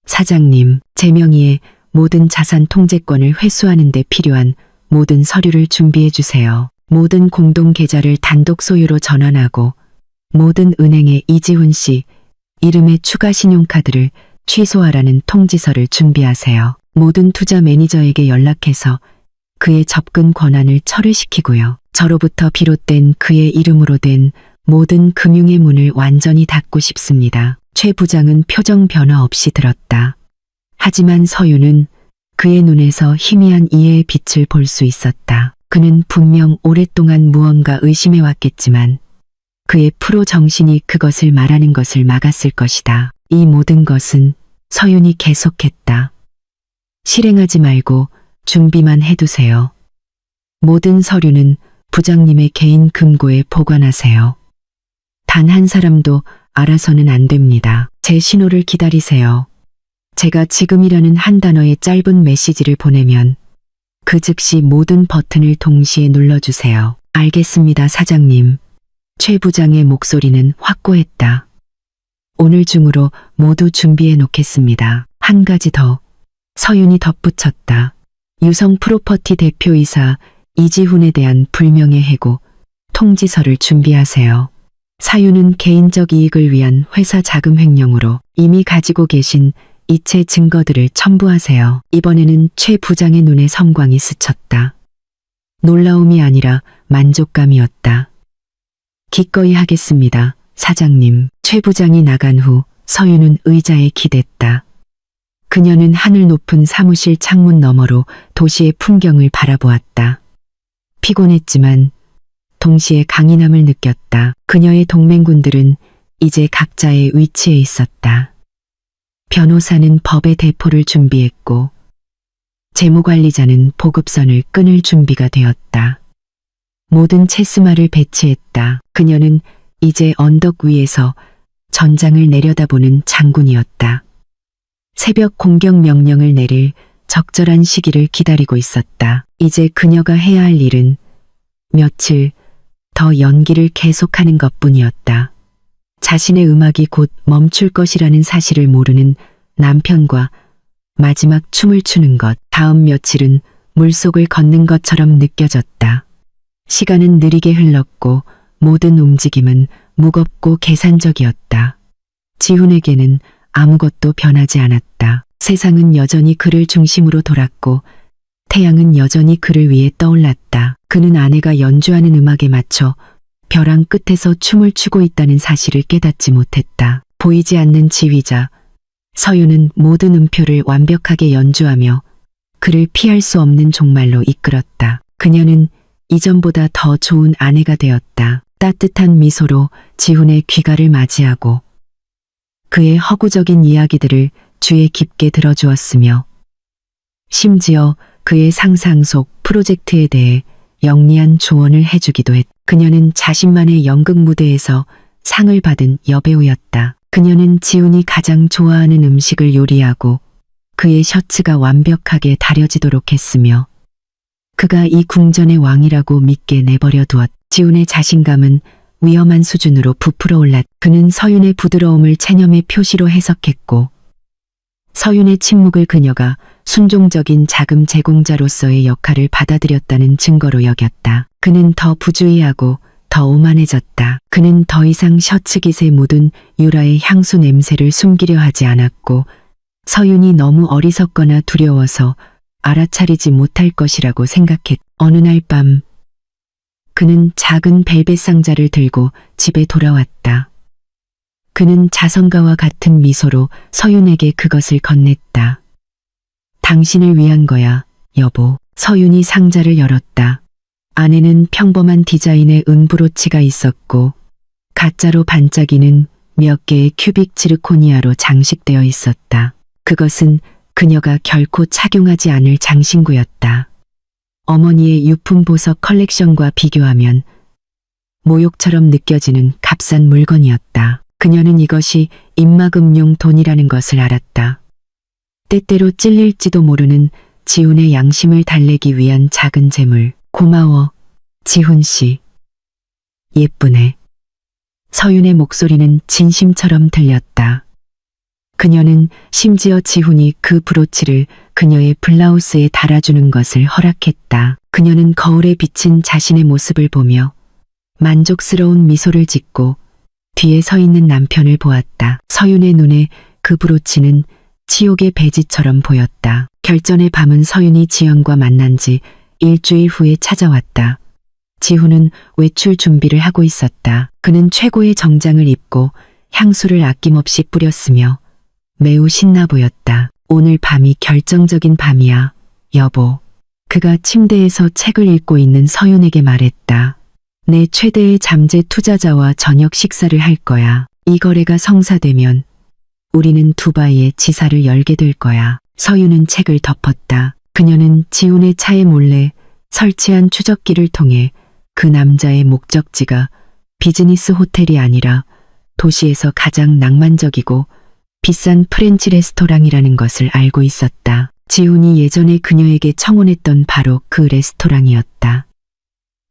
사장님, 제 명의의 모든 자산 통제권을 회수하는 데 필요한 모든 서류를 준비해 주세요. 모든 공동 계좌를 단독 소유로 전환하고 모든 은행의 이지훈 씨 이름의 추가 신용카드를 취소하라는 통지서를 준비하세요. 모든 투자 매니저에게 연락해서 그의 접근 권한을 철회시키고요. 저로부터 비롯된 그의 이름으로 된 모든 금융의 문을 완전히 닫고 싶습니다. 최 부장은 표정 변화 없이 들었다. 하지만 서윤은 그의 눈에서 희미한 이해의 빛을 볼 수 있었다. 그는 분명 오랫동안 무언가 의심해왔겠지만 그의 프로 정신이 그것을 말하는 것을 막았을 것이다. 이 모든 것은 서윤이 계속했다. 실행하지 말고 준비만 해두세요. 모든 서류는 부장님의 개인 금고에 보관하세요. 단 한 사람도 알아서는 안 됩니다. 제 신호를 기다리세요. 제가 지금이라는 한 단어의 짧은 메시지를 보내면 그 즉시 모든 버튼을 동시에 눌러주세요. 알겠습니다, 사장님. 최 부장의 목소리는 확고했다. 오늘 중으로 모두 준비해 놓겠습니다. 한 가지 더. 서윤이 덧붙였다. 유성 프로퍼티 대표이사 이지훈에 대한 불명예 해고 통지서를 준비하세요. 사유는 개인적 이익을 위한 회사 자금 횡령으로 이미 가지고 계신 이체 증거들을 첨부하세요. 이번에는 최 부장의 눈에 섬광이 스쳤다. 놀라움이 아니라 만족감이었다. 기꺼이 하겠습니다, 사장님. 최 부장이 나간 후 서유는 의자에 기댔다. 그녀는 하늘 높은 사무실 창문 너머로 도시의 풍경을 바라보았다. 피곤했지만 동시에 강인함을 느꼈다. 그녀의 동맹군들은 이제 각자의 위치에 있었다. 변호사는 법의 대포를 준비했고 재무관리자는 보급선을 끊을 준비가 되었다. 모든 체스말을 배치했다. 그녀는 이제 언덕 위에서 전장을 내려다보는 장군이었다. 새벽 공격 명령을 내릴 적절한 시기를 기다리고 있었다. 이제 그녀가 해야 할 일은 며칠 더 연기를 계속하는 것뿐이었다. 자신의 음악이 곧 멈출 것이라는 사실을 모르는 남편과 마지막 춤을 추는 것. 다음 며칠은 물속을 걷는 것처럼 느껴졌다. 시간은 느리게 흘렀고 모든 움직임은 무겁고 계산적이었다. 지훈에게는 아무것도 변하지 않았다. 세상은 여전히 그를 중심으로 돌았고 태양은 여전히 그를 위해 떠올랐다. 그는 아내가 연주하는 음악에 맞춰 벼랑 끝에서 춤을 추고 있다는 사실을 깨닫지 못했다. 보이지 않는 지휘자 서유는 모든 음표를 완벽하게 연주하며 그를 피할 수 없는 종말로 이끌었다. 그녀는 이전보다 더 좋은 아내가 되었다. 따뜻한 미소로 지훈의 귀가를 맞이하고 그의 허구적인 이야기들을 귀에 깊게 들어주었으며 심지어 그의 상상 속 프로젝트에 대해 영리한 조언을 해주기도 했다. 그녀는 자신만의 연극 무대에서 상을 받은 여배우였다. 그녀는 지훈이 가장 좋아하는 음식을 요리하고 그의 셔츠가 완벽하게 다려지도록 했으며 그가 이 궁전의 왕이라고 믿게 내버려 두었다. 지훈의 자신감은 위험한 수준으로 부풀어 올랐다. 그는 서윤의 부드러움을 체념의 표시로 해석했고 서윤의 침묵을 그녀가 순종적인 자금 제공자로서의 역할을 받아들였다는 증거로 여겼다. 그는 더 부주의하고 더 오만해졌다. 그는 더 이상 셔츠깃에 묻은 유라의 향수 냄새를 숨기려 하지 않았고 서윤이 너무 어리석거나 두려워서 알아차리지 못할 것이라고 생각했다. 어느 날 밤 그는 작은 벨벳 상자를 들고 집에 돌아왔다. 그는 자선가와 같은 미소로 서윤에게 그것을 건넸다. 당신을 위한 거야, 여보. 서윤이 상자를 열었다. 안에는 평범한 디자인의 은브로치가 있었고 가짜로 반짝이는 몇 개의 큐빅 지르코니아로 장식되어 있었다. 그것은 그녀가 결코 착용하지 않을 장신구였다. 어머니의 유품 보석 컬렉션과 비교하면 모욕처럼 느껴지는 값싼 물건이었다. 그녀는 이것이 입막음용 돈이라는 것을 알았다. 때때로 찔릴지도 모르는 지훈의 양심을 달래기 위한 작은 재물. 고마워, 지훈 씨. 예쁘네. 서윤의 목소리는 진심처럼 들렸다. 그녀는 심지어 지훈이 그 브로치를 그녀의 블라우스에 달아주는 것을 허락했다. 그녀는 거울에 비친 자신의 모습을 보며 만족스러운 미소를 짓고 뒤에 서 있는 남편을 보았다. 서윤의 눈에 그 브로치는 치욕의 배지처럼 보였다. 결전의 밤은 서윤이 지연과 만난 지 일주일 후에 찾아왔다. 지훈은 외출 준비를 하고 있었다. 그는 최고의 정장을 입고 향수를 아낌없이 뿌렸으며 매우 신나 보였다. 오늘 밤이 결정적인 밤이야, 여보. 그가 침대에서 책을 읽고 있는 서윤에게 말했다. 내 최대의 잠재 투자자와 저녁 식사를 할 거야. 이 거래가 성사되면 우리는 두바이에 지사를 열게 될 거야. 서윤은 책을 덮었다. 그녀는 지훈의 차에 몰래 설치한 추적기를 통해 그 남자의 목적지가 비즈니스 호텔이 아니라 도시에서 가장 낭만적이고 비싼 프렌치 레스토랑이라는 것을 알고 있었다. 지훈이 예전에 그녀에게 청혼했던 바로 그 레스토랑이었다.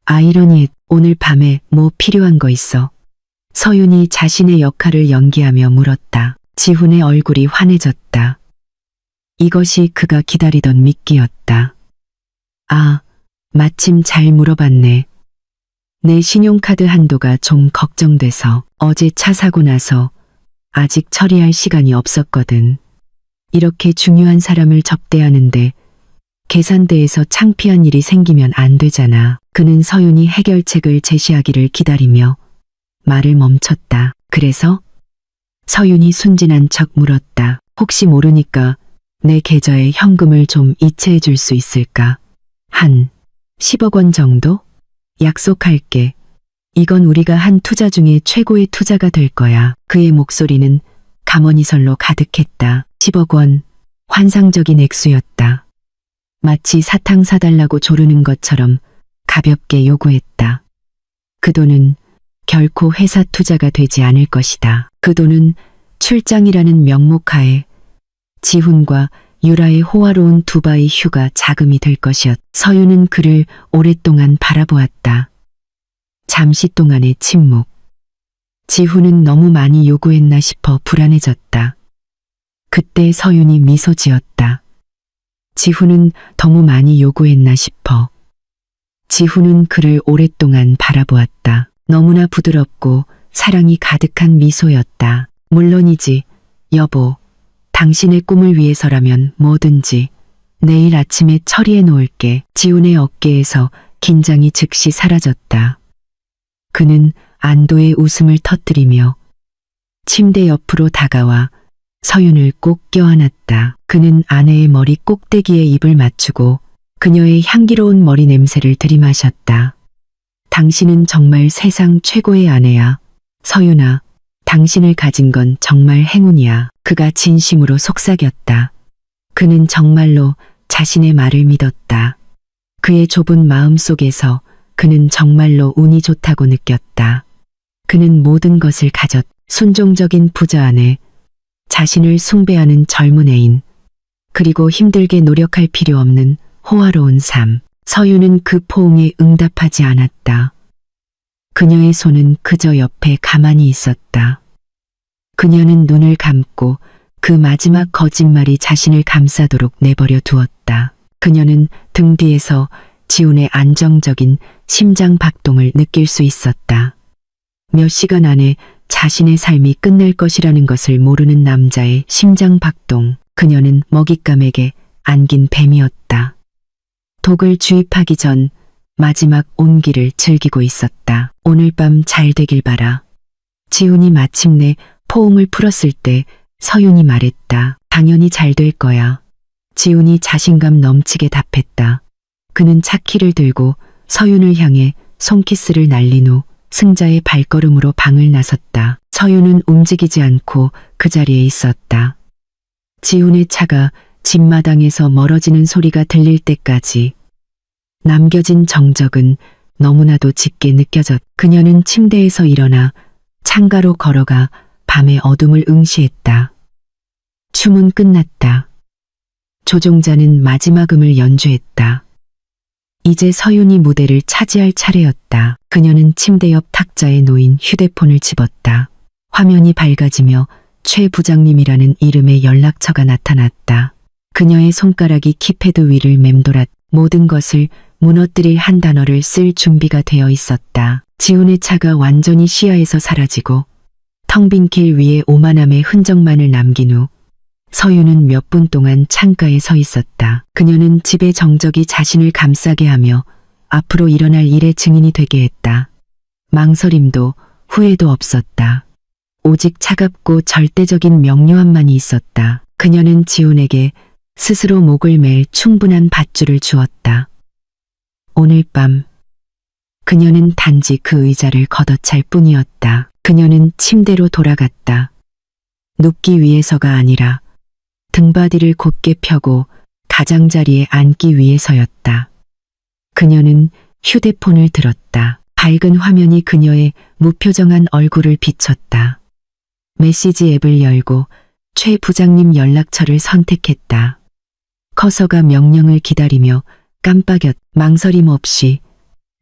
아이러니했. 오늘 밤에 뭐 필요한 거 있어? 서윤이 자신의 역할을 연기하며 물었다. 지훈의 얼굴이 환해졌다. 이것이 그가 기다리던 미끼였다. 아, 마침 잘 물어봤네. 내 신용카드 한도가 좀 걱정돼서 어제 차 사고 나서 아직 처리할 시간이 없었거든. 이렇게 중요한 사람을 접대하는데 계산대에서 창피한 일이 생기면 안 되잖아. 그는 서윤이 해결책을 제시하기를 기다리며 말을 멈췄다. 그래서? 서윤이 순진한 척 물었다. 혹시 모르니까 내 계좌에 현금을 좀 이체해 줄 수 있을까? 한 10억 원 정도? 약속할게. 이건 우리가 한 투자 중에 최고의 투자가 될 거야. 그의 목소리는 가머니설로 가득했다. 10억 원. 환상적인 액수였다. 마치 사탕 사달라고 조르는 것처럼 가볍게 요구했다. 그 돈은 결코 회사 투자가 되지 않을 것이다. 그 돈은 출장이라는 명목하에 지훈과 유라의 호화로운 두바이 휴가 자금이 될 것이었다. 서윤은 그를 오랫동안 바라보았다. 잠시 동안의 침묵. 지훈은 너무 많이 요구했나 싶어 불안해졌다. 그때 서윤이 미소 지었다. 지훈은 너무 많이 요구했나 싶어. 지훈은 그를 오랫동안 바라보았다. 너무나 부드럽고 사랑이 가득한 미소였다. 물론이지, 여보. 당신의 꿈을 위해서라면 뭐든지 내일 아침에 처리해 놓을게. 지훈의 어깨에서 긴장이 즉시 사라졌다. 그는 안도의 웃음을 터뜨리며 침대 옆으로 다가와 서윤을 꼭 껴안았다. 그는 아내의 머리 꼭대기에 입을 맞추고 그녀의 향기로운 머리 냄새를 들이마셨다. 당신은 정말 세상 최고의 아내야. 서윤아, 당신을 가진 건 정말 행운이야. 그가 진심으로 속삭였다. 그는 정말로 자신의 말을 믿었다. 그의 좁은 마음 속에서 그는 정말로 운이 좋다고 느꼈다. 그는 모든 것을 가졌. 순종적인 부자 아내, 자신을 숭배하는 젊은 애인, 그리고 힘들게 노력할 필요 없는 호화로운 삶. 서윤은 그 포옹에 응답하지 않았다. 그녀의 손은 그저 옆에 가만히 있었다. 그녀는 눈을 감고 그 마지막 거짓말이 자신을 감싸도록 내버려 두었다. 그녀는 등 뒤에서 지훈의 안정적인 심장 박동을 느낄 수 있었다. 몇 시간 안에 자신의 삶이 끝날 것이라는 것을 모르는 남자의 심장 박동. 그녀는 먹잇감에게 안긴 뱀이었다. 독을 주입하기 전 마지막 온기를 즐기고 있었다. 오늘 밤 잘 되길 바라. 지훈이 마침내 포옹을 풀었을 때 서윤이 말했다. 당연히 잘 될 거야. 지훈이 자신감 넘치게 답했다. 그는 차키를 들고 서윤을 향해 손키스를 날린 후 승자의 발걸음으로 방을 나섰다. 서윤은 움직이지 않고 그 자리에 있었다. 지훈의 차가 집마당에서 멀어지는 소리가 들릴 때까지 남겨진 정적은 너무나도 짙게 느껴졌다. 그녀는 침대에서 일어나 창가로 걸어가 밤의 어둠을 응시했다. 춤은 끝났다. 조종자는 마지막 음을 연주했다. 이제 서윤이 무대를 차지할 차례였다. 그녀는 침대 옆 탁자에 놓인 휴대폰을 집었다. 화면이 밝아지며 최 부장님이라는 이름의 연락처가 나타났다. 그녀의 손가락이 키패드 위를 맴돌았. 모든 것을 무너뜨릴 한 단어를 쓸 준비가 되어 있었다. 지훈의 차가 완전히 시야에서 사라지고 텅 빈 길 위에 오만함의 흔적만을 남긴 후 서윤은 몇 분 동안 창가에 서 있었다. 그녀는 집의 정적이 자신을 감싸게 하며 앞으로 일어날 일의 증인이 되게 했다. 망설임도 후회도 없었다. 오직 차갑고 절대적인 명료함만이 있었다. 그녀는 지훈에게 스스로 목을 맬 충분한 밧줄을 주었다. 오늘 밤 그녀는 단지 그 의자를 걷어찰 뿐이었다. 그녀는 침대로 돌아갔다. 눕기 위해서가 아니라 등바디를 곧게 펴고 가장자리에 앉기 위해서였다. 그녀는 휴대폰을 들었다. 밝은 화면이 그녀의 무표정한 얼굴을 비췄다. 메시지 앱을 열고 최 부장님 연락처를 선택했다. 커서가 명령을 기다리며 깜빡였. 망설임 없이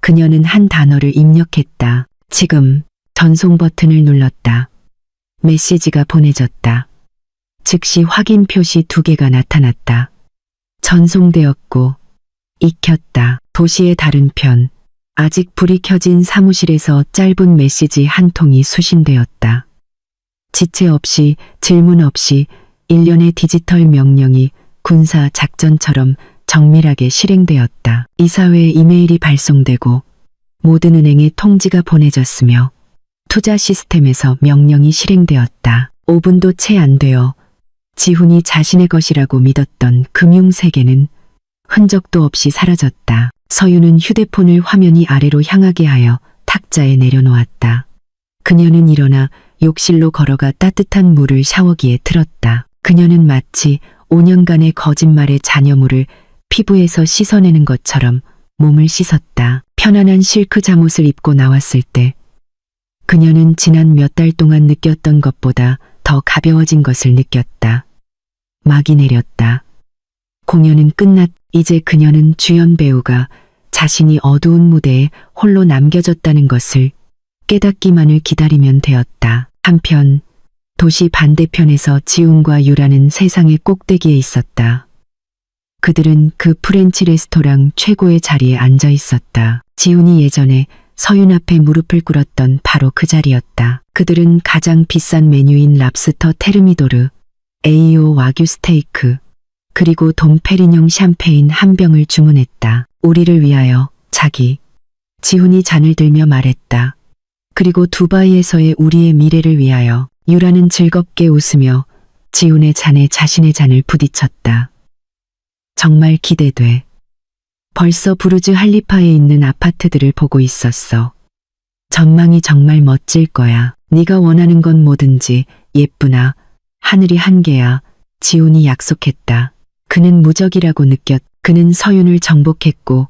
그녀는 한 단어를 입력했다. 지금. 전송 버튼을 눌렀다. 메시지가 보내졌다. 즉시 확인 표시 2개가 나타났다. 전송되었고 익혔다. 도시의 다른 편. 아직 불이 켜진 사무실에서 짧은 메시지 한 통이 수신되었다. 지체 없이 질문 없이 일련의 디지털 명령이 군사 작전처럼 정밀하게 실행되었다. 이사회에 이메일이 발송되고 모든 은행에 통지가 보내졌으며 투자 시스템에서 명령이 실행되었다. 5분도 채 안 되어 지훈이 자신의 것이라고 믿었던 금융세계는 흔적도 없이 사라졌다. 서유는 휴대폰을 화면이 아래로 향하게 하여 탁자에 내려놓았다. 그녀는 일어나 욕실로 걸어가 따뜻한 물을 샤워기에 틀었다. 그녀는 마치 5년간의 거짓말의 잔여물을 피부에서 씻어내는 것처럼 몸을 씻었다. 편안한 실크 잠옷을 입고 나왔을 때 그녀는 지난 몇 달 동안 느꼈던 것보다 더 가벼워진 것을 느꼈다. 막이 내렸다. 공연은 끝났. 이제 그녀는 주연 배우가 자신이 어두운 무대에 홀로 남겨졌다는 것을 깨닫기만을 기다리면 되었다. 한편 도시 반대편에서 지훈과 유라는 세상의 꼭대기에 있었다. 그들은 그 프렌치 레스토랑 최고의 자리에 앉아 있었다. 지훈이 예전에 서윤 앞에 무릎을 꿇었던 바로 그 자리였다. 그들은 가장 비싼 메뉴인 랍스터 테르미도르, AO 와규 스테이크, 그리고 돔페리뇽 샴페인 한 병을 주문했다. 우리를 위하여, 자기. 지훈이 잔을 들며 말했다. 그리고 두바이에서의 우리의 미래를 위하여. 유라는 즐겁게 웃으며 지훈의 잔에 자신의 잔을 부딪혔다. 정말 기대돼. 벌써 부르즈 할리파에 있는 아파트들을 보고 있었어. 전망이 정말 멋질 거야. 네가 원하는 건 뭐든지 예쁘나. 하늘이 한 개야. 지훈이 약속했다. 그는 무적이라고 느꼈. 그는 서윤을 정복했고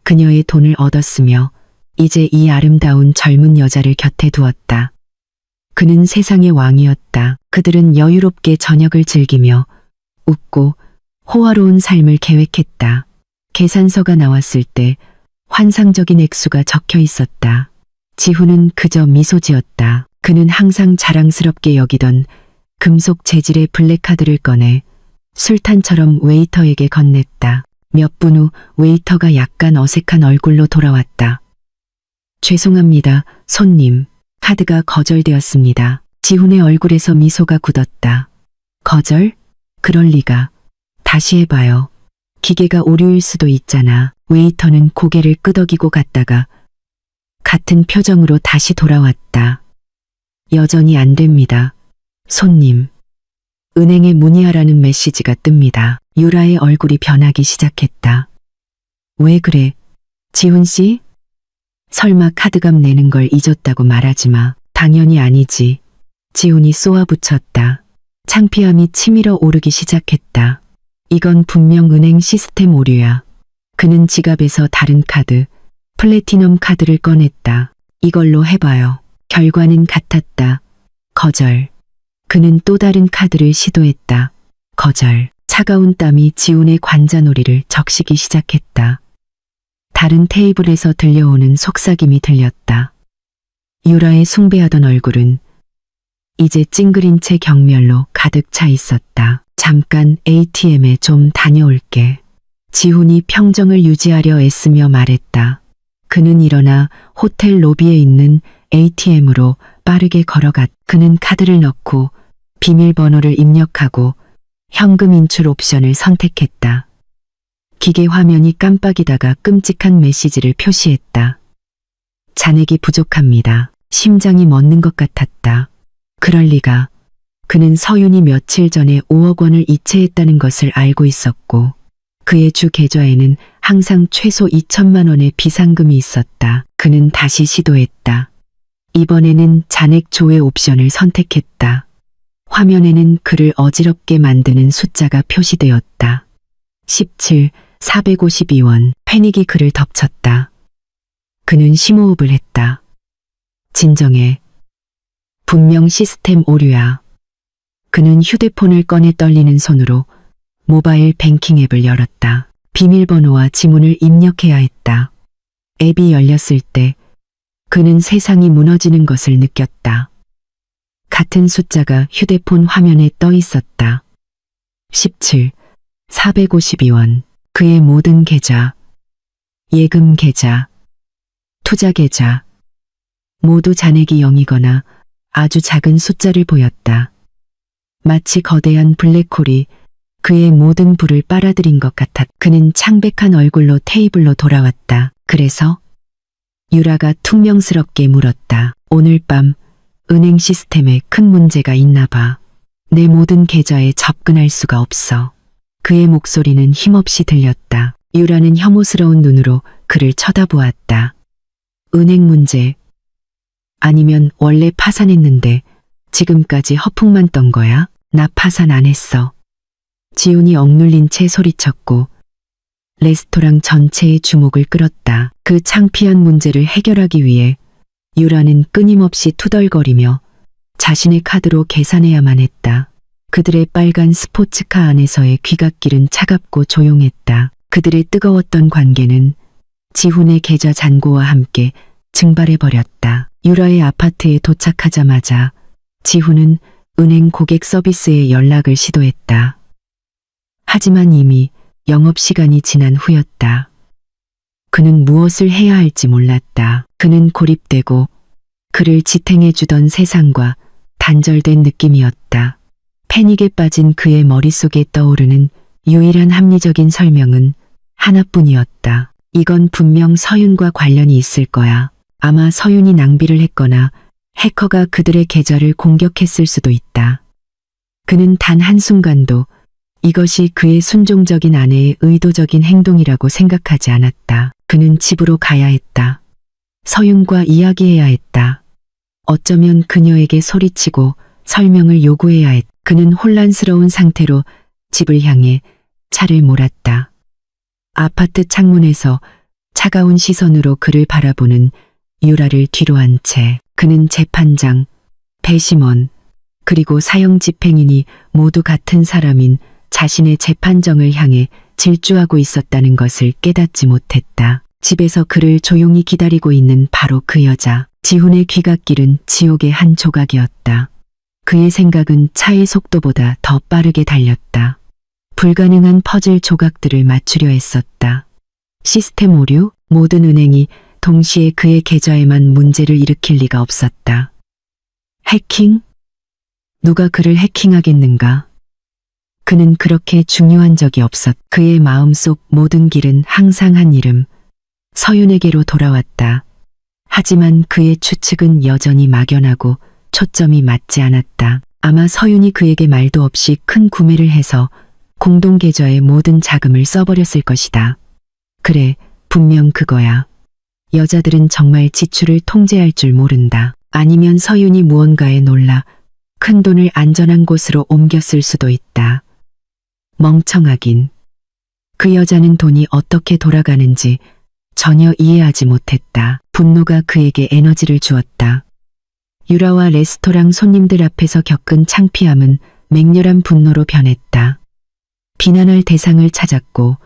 그녀의 돈을 얻었으며 이제 이 아름다운 젊은 여자를 곁에 두었다. 그는 세상의 왕이었다. 그들은 여유롭게 저녁을 즐기며 웃고 호화로운 삶을 계획했다. 계산서가 나왔을 때 환상적인 액수가 적혀 있었다. 지훈은 그저 미소 지었다. 그는 항상 자랑스럽게 여기던 금속 재질의 블랙카드를 꺼내 술탄처럼 웨이터에게 건넸다. 몇 분 후 웨이터가 약간 어색한 얼굴로 돌아왔다. 죄송합니다, 손님. 카드가 거절되었습니다. 지훈의 얼굴에서 미소가 굳었다. 거절? 그럴 리가. 다시 해봐요. 기계가 오류일 수도 있잖아. 웨이터는 고개를 끄덕이고 갔다가 같은 표정으로 다시 돌아왔다. 여전히 안 됩니다. 손님. 은행에 문의하라는 메시지가 뜹니다. 유라의 얼굴이 변하기 시작했다. 왜 그래? 지훈 씨? 설마 카드값 내는 걸 잊었다고 말하지 마. 당연히 아니지. 지훈이 쏘아붙였다. 창피함이 치밀어 오르기 시작했다. 이건 분명 은행 시스템 오류야. 그는 지갑에서 다른 카드, 플래티넘 카드를 꺼냈다. 이걸로 해봐요. 결과는 같았다. 거절. 그는 또 다른 카드를 시도했다. 거절. 차가운 땀이 지훈의 관자놀이를 적시기 시작했다. 다른 테이블에서 들려오는 속삭임이 들렸다. 유라의 숭배하던 얼굴은 이제 찡그린 채 경멸로 가득 차 있었다. 잠깐 ATM에 좀 다녀올게. 지훈이 평정을 유지하려 애쓰며 말했다. 그는 일어나 호텔 로비에 있는 ATM으로 빠르게 걸어갔. 그는 카드를 넣고 비밀번호를 입력하고 현금 인출 옵션을 선택했다. 기계 화면이 깜빡이다가 끔찍한 메시지를 표시했다. 잔액이 부족합니다. 심장이 멎는 것 같았다. 그럴 리가. 그는 서윤이 며칠 전에 5억 원을 이체했다는 것을 알고 있었고 그의 주 계좌에는 항상 최소 2천만 원의 비상금이 있었다. 그는 다시 시도했다. 이번에는 잔액 조회 옵션을 선택했다. 화면에는 그를 어지럽게 만드는 숫자가 표시되었다. 17, 452원. 패닉이 그를 덮쳤다. 그는 심호흡을 했다. 진정해. 분명 시스템 오류야. 그는 휴대폰을 꺼내 떨리는 손으로 모바일 뱅킹 앱을 열었다. 비밀번호와 지문을 입력해야 했다. 앱이 열렸을 때 그는 세상이 무너지는 것을 느꼈다. 같은 숫자가 휴대폰 화면에 떠 있었다. 17, 452원. 그의 모든 계좌, 예금 계좌, 투자 계좌. 모두 잔액이 0이거나 아주 작은 숫자를 보였다. 마치 거대한 블랙홀이 그의 모든 부를 빨아들인 것 같았다. 그는 창백한 얼굴로 테이블로 돌아왔다. 그래서? 유라가 퉁명스럽게 물었다. 오늘 밤 은행 시스템에 큰 문제가 있나 봐. 내 모든 계좌에 접근할 수가 없어. 그의 목소리는 힘없이 들렸다. 유라는 혐오스러운 눈으로 그를 쳐다보았다. 은행 문제. 아니면 원래 파산했는데 지금까지 허풍만 떤 거야? 나 파산 안 했어. 지훈이 억눌린 채 소리쳤고 레스토랑 전체의 주목을 끌었다. 그 창피한 문제를 해결하기 위해 유라는 끊임없이 투덜거리며 자신의 카드로 계산해야만 했다. 그들의 빨간 스포츠카 안에서의 귀갓길은 차갑고 조용했다. 그들의 뜨거웠던 관계는 지훈의 계좌 잔고와 함께 증발해버렸다. 유라의 아파트에 도착하자마자 지훈은 은행 고객 서비스에 연락을 시도했다. 하지만 이미 영업시간이 지난 후였다. 그는 무엇을 해야 할지 몰랐다. 그는 고립되고 그를 지탱해주던 세상과 단절된 느낌이었다. 패닉에 빠진 그의 머릿속에 떠오르는 유일한 합리적인 설명은 하나뿐이었다. 이건 분명 서윤과 관련이 있을 거야. 아마 서윤이 낭비를 했거나 해커가 그들의 계좌를 공격했을 수도 있다. 그는 단 한순간도 이것이 그의 순종적인 아내의 의도적인 행동이라고 생각하지 않았다. 그는 집으로 가야 했다. 서윤과 이야기해야 했다. 어쩌면 그녀에게 소리치고 설명을 요구해야 했다. 그는 혼란스러운 상태로 집을 향해 차를 몰았다. 아파트 창문에서 차가운 시선으로 그를 바라보는 유라를 뒤로 한 채 그는 재판장, 배심원, 그리고 사형 집행인이 모두 같은 사람인 자신의 재판정을 향해 질주하고 있었다는 것을 깨닫지 못했다. 집에서 그를 조용히 기다리고 있는 바로 그 여자. 지훈의 귀갓길은 지옥의 한 조각이었다. 그의 생각은 차의 속도보다 더 빠르게 달렸다. 불가능한 퍼즐 조각들을 맞추려 했었다. 시스템 오류? 모든 은행이 동시에 그의 계좌에만 문제를 일으킬 리가 없었다. 해킹? 누가 그를 해킹하겠는가? 그는 그렇게 중요한 적이 없었. 그의 마음속 모든 길은 항상 한 이름, 서윤에게로 돌아왔다. 하지만 그의 추측은 여전히 막연하고 초점이 맞지 않았다. 아마 서윤이 그에게 말도 없이 큰 구매를 해서 공동계좌의 모든 자금을 써버렸을 것이다. 그래, 분명 그거야. 여자들은 정말 지출을 통제할 줄 모른다. 아니면 서윤이 무언가에 놀라 큰 돈을 안전한 곳으로 옮겼을 수도 있다. 멍청하긴. 그 여자는 돈이 어떻게 돌아가는지 전혀 이해하지 못했다. 분노가 그에게 에너지를 주었다. 유라와 레스토랑 손님들 앞에서 겪은 창피함은 맹렬한 분노로 변했다. 비난할 대상을 찾았고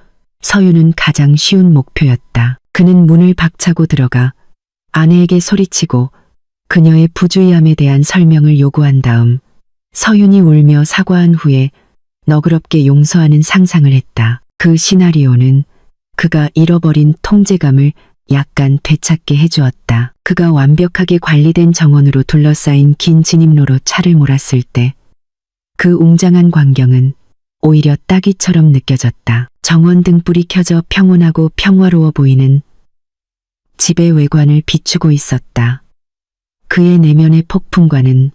서윤은 가장 쉬운 목표였다. 그는 문을 박차고 들어가 아내에게 소리치고 그녀의 부주의함에 대한 설명을 요구한 다음 서윤이 울며 사과한 후에 너그럽게 용서하는 상상을 했다. 그 시나리오는 그가 잃어버린 통제감을 약간 되찾게 해주었다. 그가 완벽하게 관리된 정원으로 둘러싸인 긴 진입로로 차를 몰았을 때 그 웅장한 광경은 오히려 따귀처럼 느껴졌다. 정원 등불이 켜져 평온하고 평화로워 보이는 집의 외관을 비추고 있었다. 그의 내면의 폭풍과는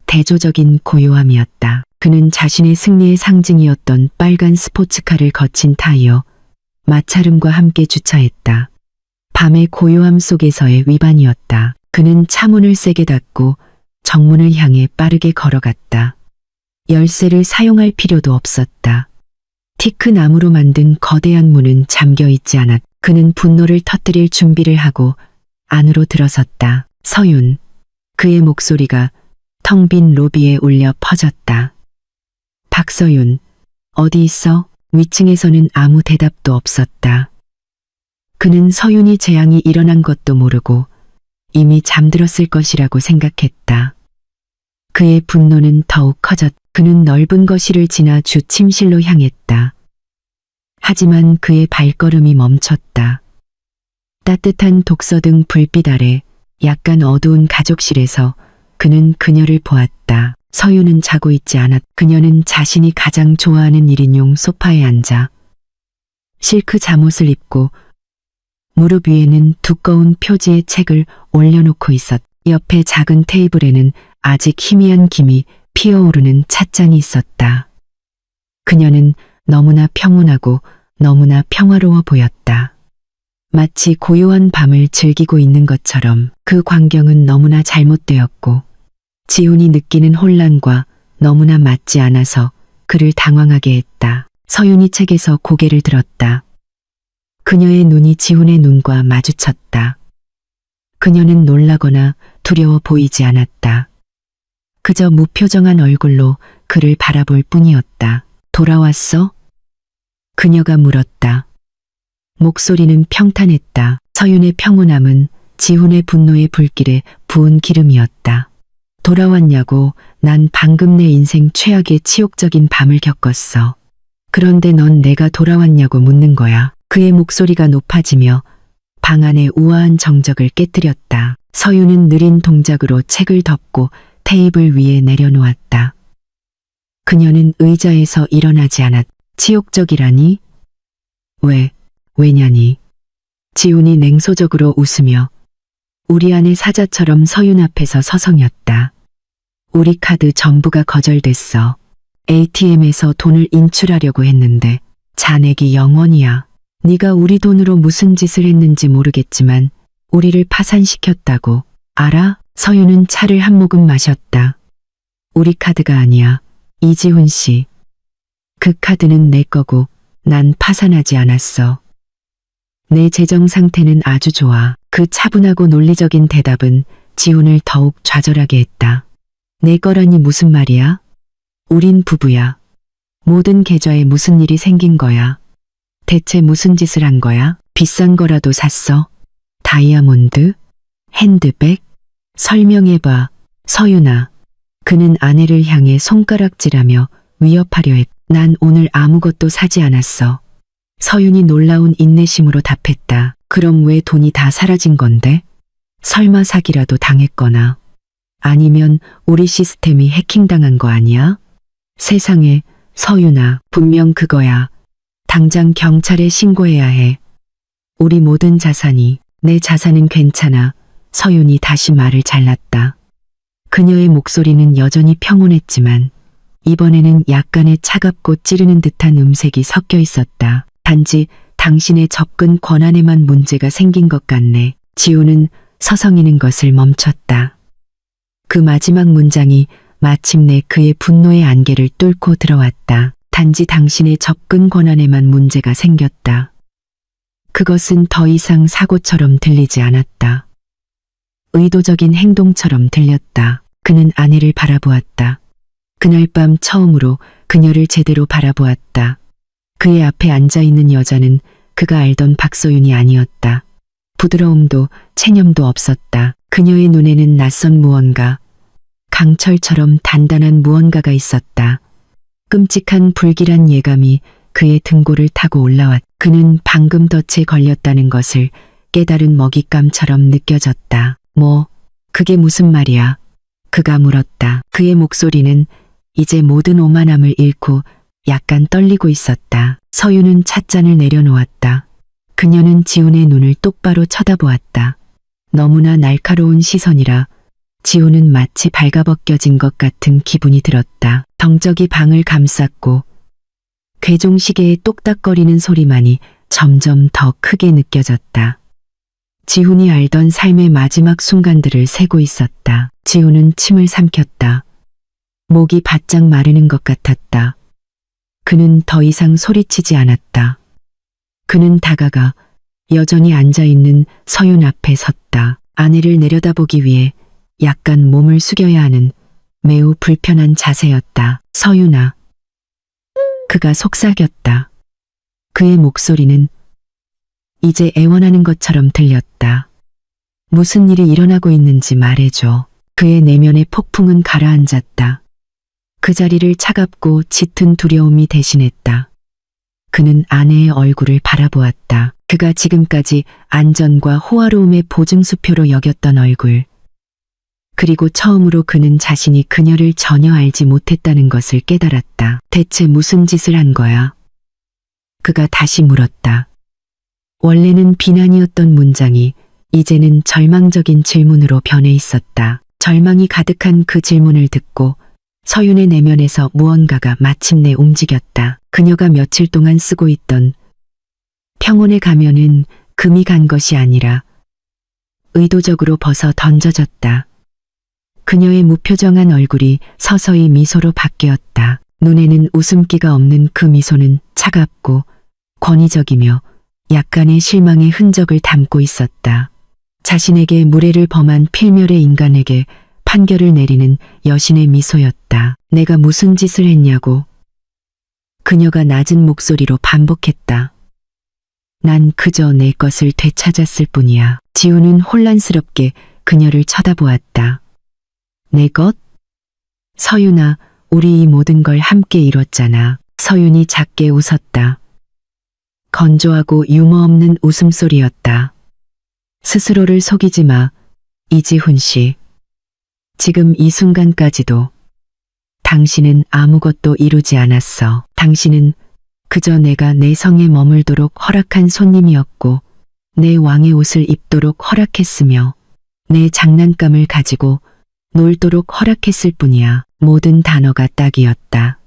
대조적인 고요함이었다. 그는 자신의 승리의 상징이었던 빨간 스포츠카를 거친 타이어, 마찰음과 함께 주차했다. 밤의 고요함 속에서의 위반이었다. 그는 차문을 세게 닫고 정문을 향해 빠르게 걸어갔다. 열쇠를 사용할 필요도 없었다. 티크 나무로 만든 거대한 문은 잠겨 있지 않았. 그는 분노를 터뜨릴 준비를 하고 안으로 들어섰다. 서윤. 그의 목소리가 텅 빈 로비에 울려 퍼졌다. 박서윤. 어디 있어? 위층에서는 아무 대답도 없었다. 그는 서윤이 재앙이 일어난 것도 모르고 이미 잠들었을 것이라고 생각했다. 그의 분노는 더욱 커졌다. 그는 넓은 거실을 지나 주 침실로 향했다. 하지만 그의 발걸음이 멈췄다. 따뜻한 독서등 불빛 아래 약간 어두운 가족실에서 그는 그녀를 보았다. 서유는 자고 있지 않았. 그녀는 자신이 가장 좋아하는 1인용 소파에 앉아 실크 잠옷을 입고 무릎 위에는 두꺼운 표지의 책을 올려놓고 있었다. 옆에 작은 테이블에는 아직 희미한 김이 피어오르는 찻잔이 있었다. 그녀는 너무나 평온하고 너무나 평화로워 보였다. 마치 고요한 밤을 즐기고 있는 것처럼. 그 광경은 너무나 잘못되었고 지훈이 느끼는 혼란과 너무나 맞지 않아서 그를 당황하게 했다. 서윤이 책에서 고개를 들었다. 그녀의 눈이 지훈의 눈과 마주쳤다. 그녀는 놀라거나 두려워 보이지 않았다. 그저 무표정한 얼굴로 그를 바라볼 뿐이었다. 돌아왔어? 그녀가 물었다. 목소리는 평탄했다. 서윤의 평온함은 지훈의 분노의 불길에 부은 기름이었다. 돌아왔냐고. 난 방금 내 인생 최악의 치욕적인 밤을 겪었어. 그런데 넌 내가 돌아왔냐고 묻는 거야. 그의 목소리가 높아지며 방 안의 우아한 정적을 깨뜨렸다. 서윤은 느린 동작으로 책을 덮고 테이블 위에 내려놓았다. 그녀는 의자에서 일어나지 않았다. 치욕적이라니? 왜냐니? 지훈이 냉소적으로 웃으며 우리 아내 사자처럼 서윤 앞에서 서성였다. 우리 카드 전부가 거절됐어. ATM에서 돈을 인출하려고 했는데 잔액이 0원이야. 네가 우리 돈으로 무슨 짓을 했는지 모르겠지만 우리를 파산시켰다고. 알아? 서윤은 차를 한 모금 마셨다. 우리 카드가 아니야. 이지훈 씨. 그 카드는 내 거고 난 파산하지 않았어. 내 재정 상태는 아주 좋아. 그 차분하고 논리적인 대답은 지훈을 더욱 좌절하게 했다. 내 거라니 무슨 말이야? 우린 부부야. 모든 계좌에 무슨 일이 생긴 거야? 대체 무슨 짓을 한 거야? 비싼 거라도 샀어? 다이아몬드? 핸드백? 설명해봐. 서윤아. 그는 아내를 향해 손가락질하며 위협하려 했다. 난 오늘 아무것도 사지 않았어. 서윤이 놀라운 인내심으로 답했다. 그럼 왜 돈이 다 사라진 건데? 설마 사기라도 당했거나 아니면 우리 시스템이 해킹당한 거 아니야? 세상에, 서윤아, 분명 그거야. 당장 경찰에 신고해야 해. 우리 모든 자산이, 내 자산은 괜찮아. 서윤이 다시 말을 잘랐다. 그녀의 목소리는 여전히 평온했지만 이번에는 약간의 차갑고 찌르는 듯한 음색이 섞여 있었다. 단지 당신의 접근 권한에만 문제가 생긴 것 같네. 지훈은 서성이는 것을 멈췄다. 그 마지막 문장이 마침내 그의 분노의 안개를 뚫고 들어왔다. 단지 당신의 접근 권한에만 문제가 생겼다. 그것은 더 이상 사고처럼 들리지 않았다. 의도적인 행동처럼 들렸다. 그는 아내를 바라보았다. 그날 밤 처음으로 그녀를 제대로 바라보았다. 그의 앞에 앉아있는 여자는 그가 알던 박서윤이 아니었다. 부드러움도 체념도 없었다. 그녀의 눈에는 낯선 무언가, 강철처럼 단단한 무언가가 있었다. 끔찍한 불길한 예감이 그의 등골을 타고 올라왔다. 그는 방금 덫에 걸렸다는 것을 깨달은 먹잇감처럼 느껴졌다. 그게 무슨 말이야? 그가 물었다. 그의 목소리는 이제 모든 오만함을 잃고 약간 떨리고 있었다. 서윤은 찻잔을 내려놓았다. 그녀는 지훈의 눈을 똑바로 쳐다보았다. 너무나 날카로운 시선이라 지훈은 마치 발가벗겨진 것 같은 기분이 들었다. 정적이 방을 감쌌고 괴종시계의 똑딱거리는 소리만이 점점 더 크게 느껴졌다. 지훈이 알던 삶의 마지막 순간들을 세고 있었다. 지훈은 침을 삼켰다. 목이 바짝 마르는 것 같았다. 그는 더 이상 소리치지 않았다. 그는 다가가 여전히 앉아있는 서윤 앞에 섰다. 아내를 내려다보기 위해 약간 몸을 숙여야 하는 매우 불편한 자세였다. 서윤아. 그가 속삭였다. 그의 목소리는 이제 애원하는 것처럼 들렸다. 무슨 일이 일어나고 있는지 말해줘. 그의 내면의 폭풍은 가라앉았다. 그 자리를 차갑고 짙은 두려움이 대신했다. 그는 아내의 얼굴을 바라보았다. 그가 지금까지 안전과 호화로움의 보증수표로 여겼던 얼굴. 그리고 처음으로 그는 자신이 그녀를 전혀 알지 못했다는 것을 깨달았다. 대체 무슨 짓을 한 거야? 그가 다시 물었다. 원래는 비난이었던 문장이 이제는 절망적인 질문으로 변해 있었다. 절망이 가득한 그 질문을 듣고 서윤의 내면에서 무언가가 마침내 움직였다. 그녀가 며칠 동안 쓰고 있던 평온의 가면은 금이 간 것이 아니라 의도적으로 벗어 던져졌다. 그녀의 무표정한 얼굴이 서서히 미소로 바뀌었다. 눈에는 웃음기가 없는 그 미소는 차갑고 권위적이며 약간의 실망의 흔적을 담고 있었다. 자신에게 무례를 범한 필멸의 인간에게 판결을 내리는 여신의 미소였다. 내가 무슨 짓을 했냐고. 그녀가 낮은 목소리로 반복했다. 난 그저 내 것을 되찾았을 뿐이야. 지우는 혼란스럽게 그녀를 쳐다보았다. 내 것? 서윤아, 우리 이 모든 걸 함께 이뤘잖아. 서윤이 작게 웃었다. 건조하고 유머 없는 웃음소리였다. 스스로를 속이지 마, 이지훈 씨. 지금 이 순간까지도 당신은 아무것도 이루지 않았어. 당신은 그저 내가 내 성에 머물도록 허락한 손님이었고 내 왕의 옷을 입도록 허락했으며 내 장난감을 가지고 놀도록 허락했을 뿐이야. 모든 단어가 딱이었다.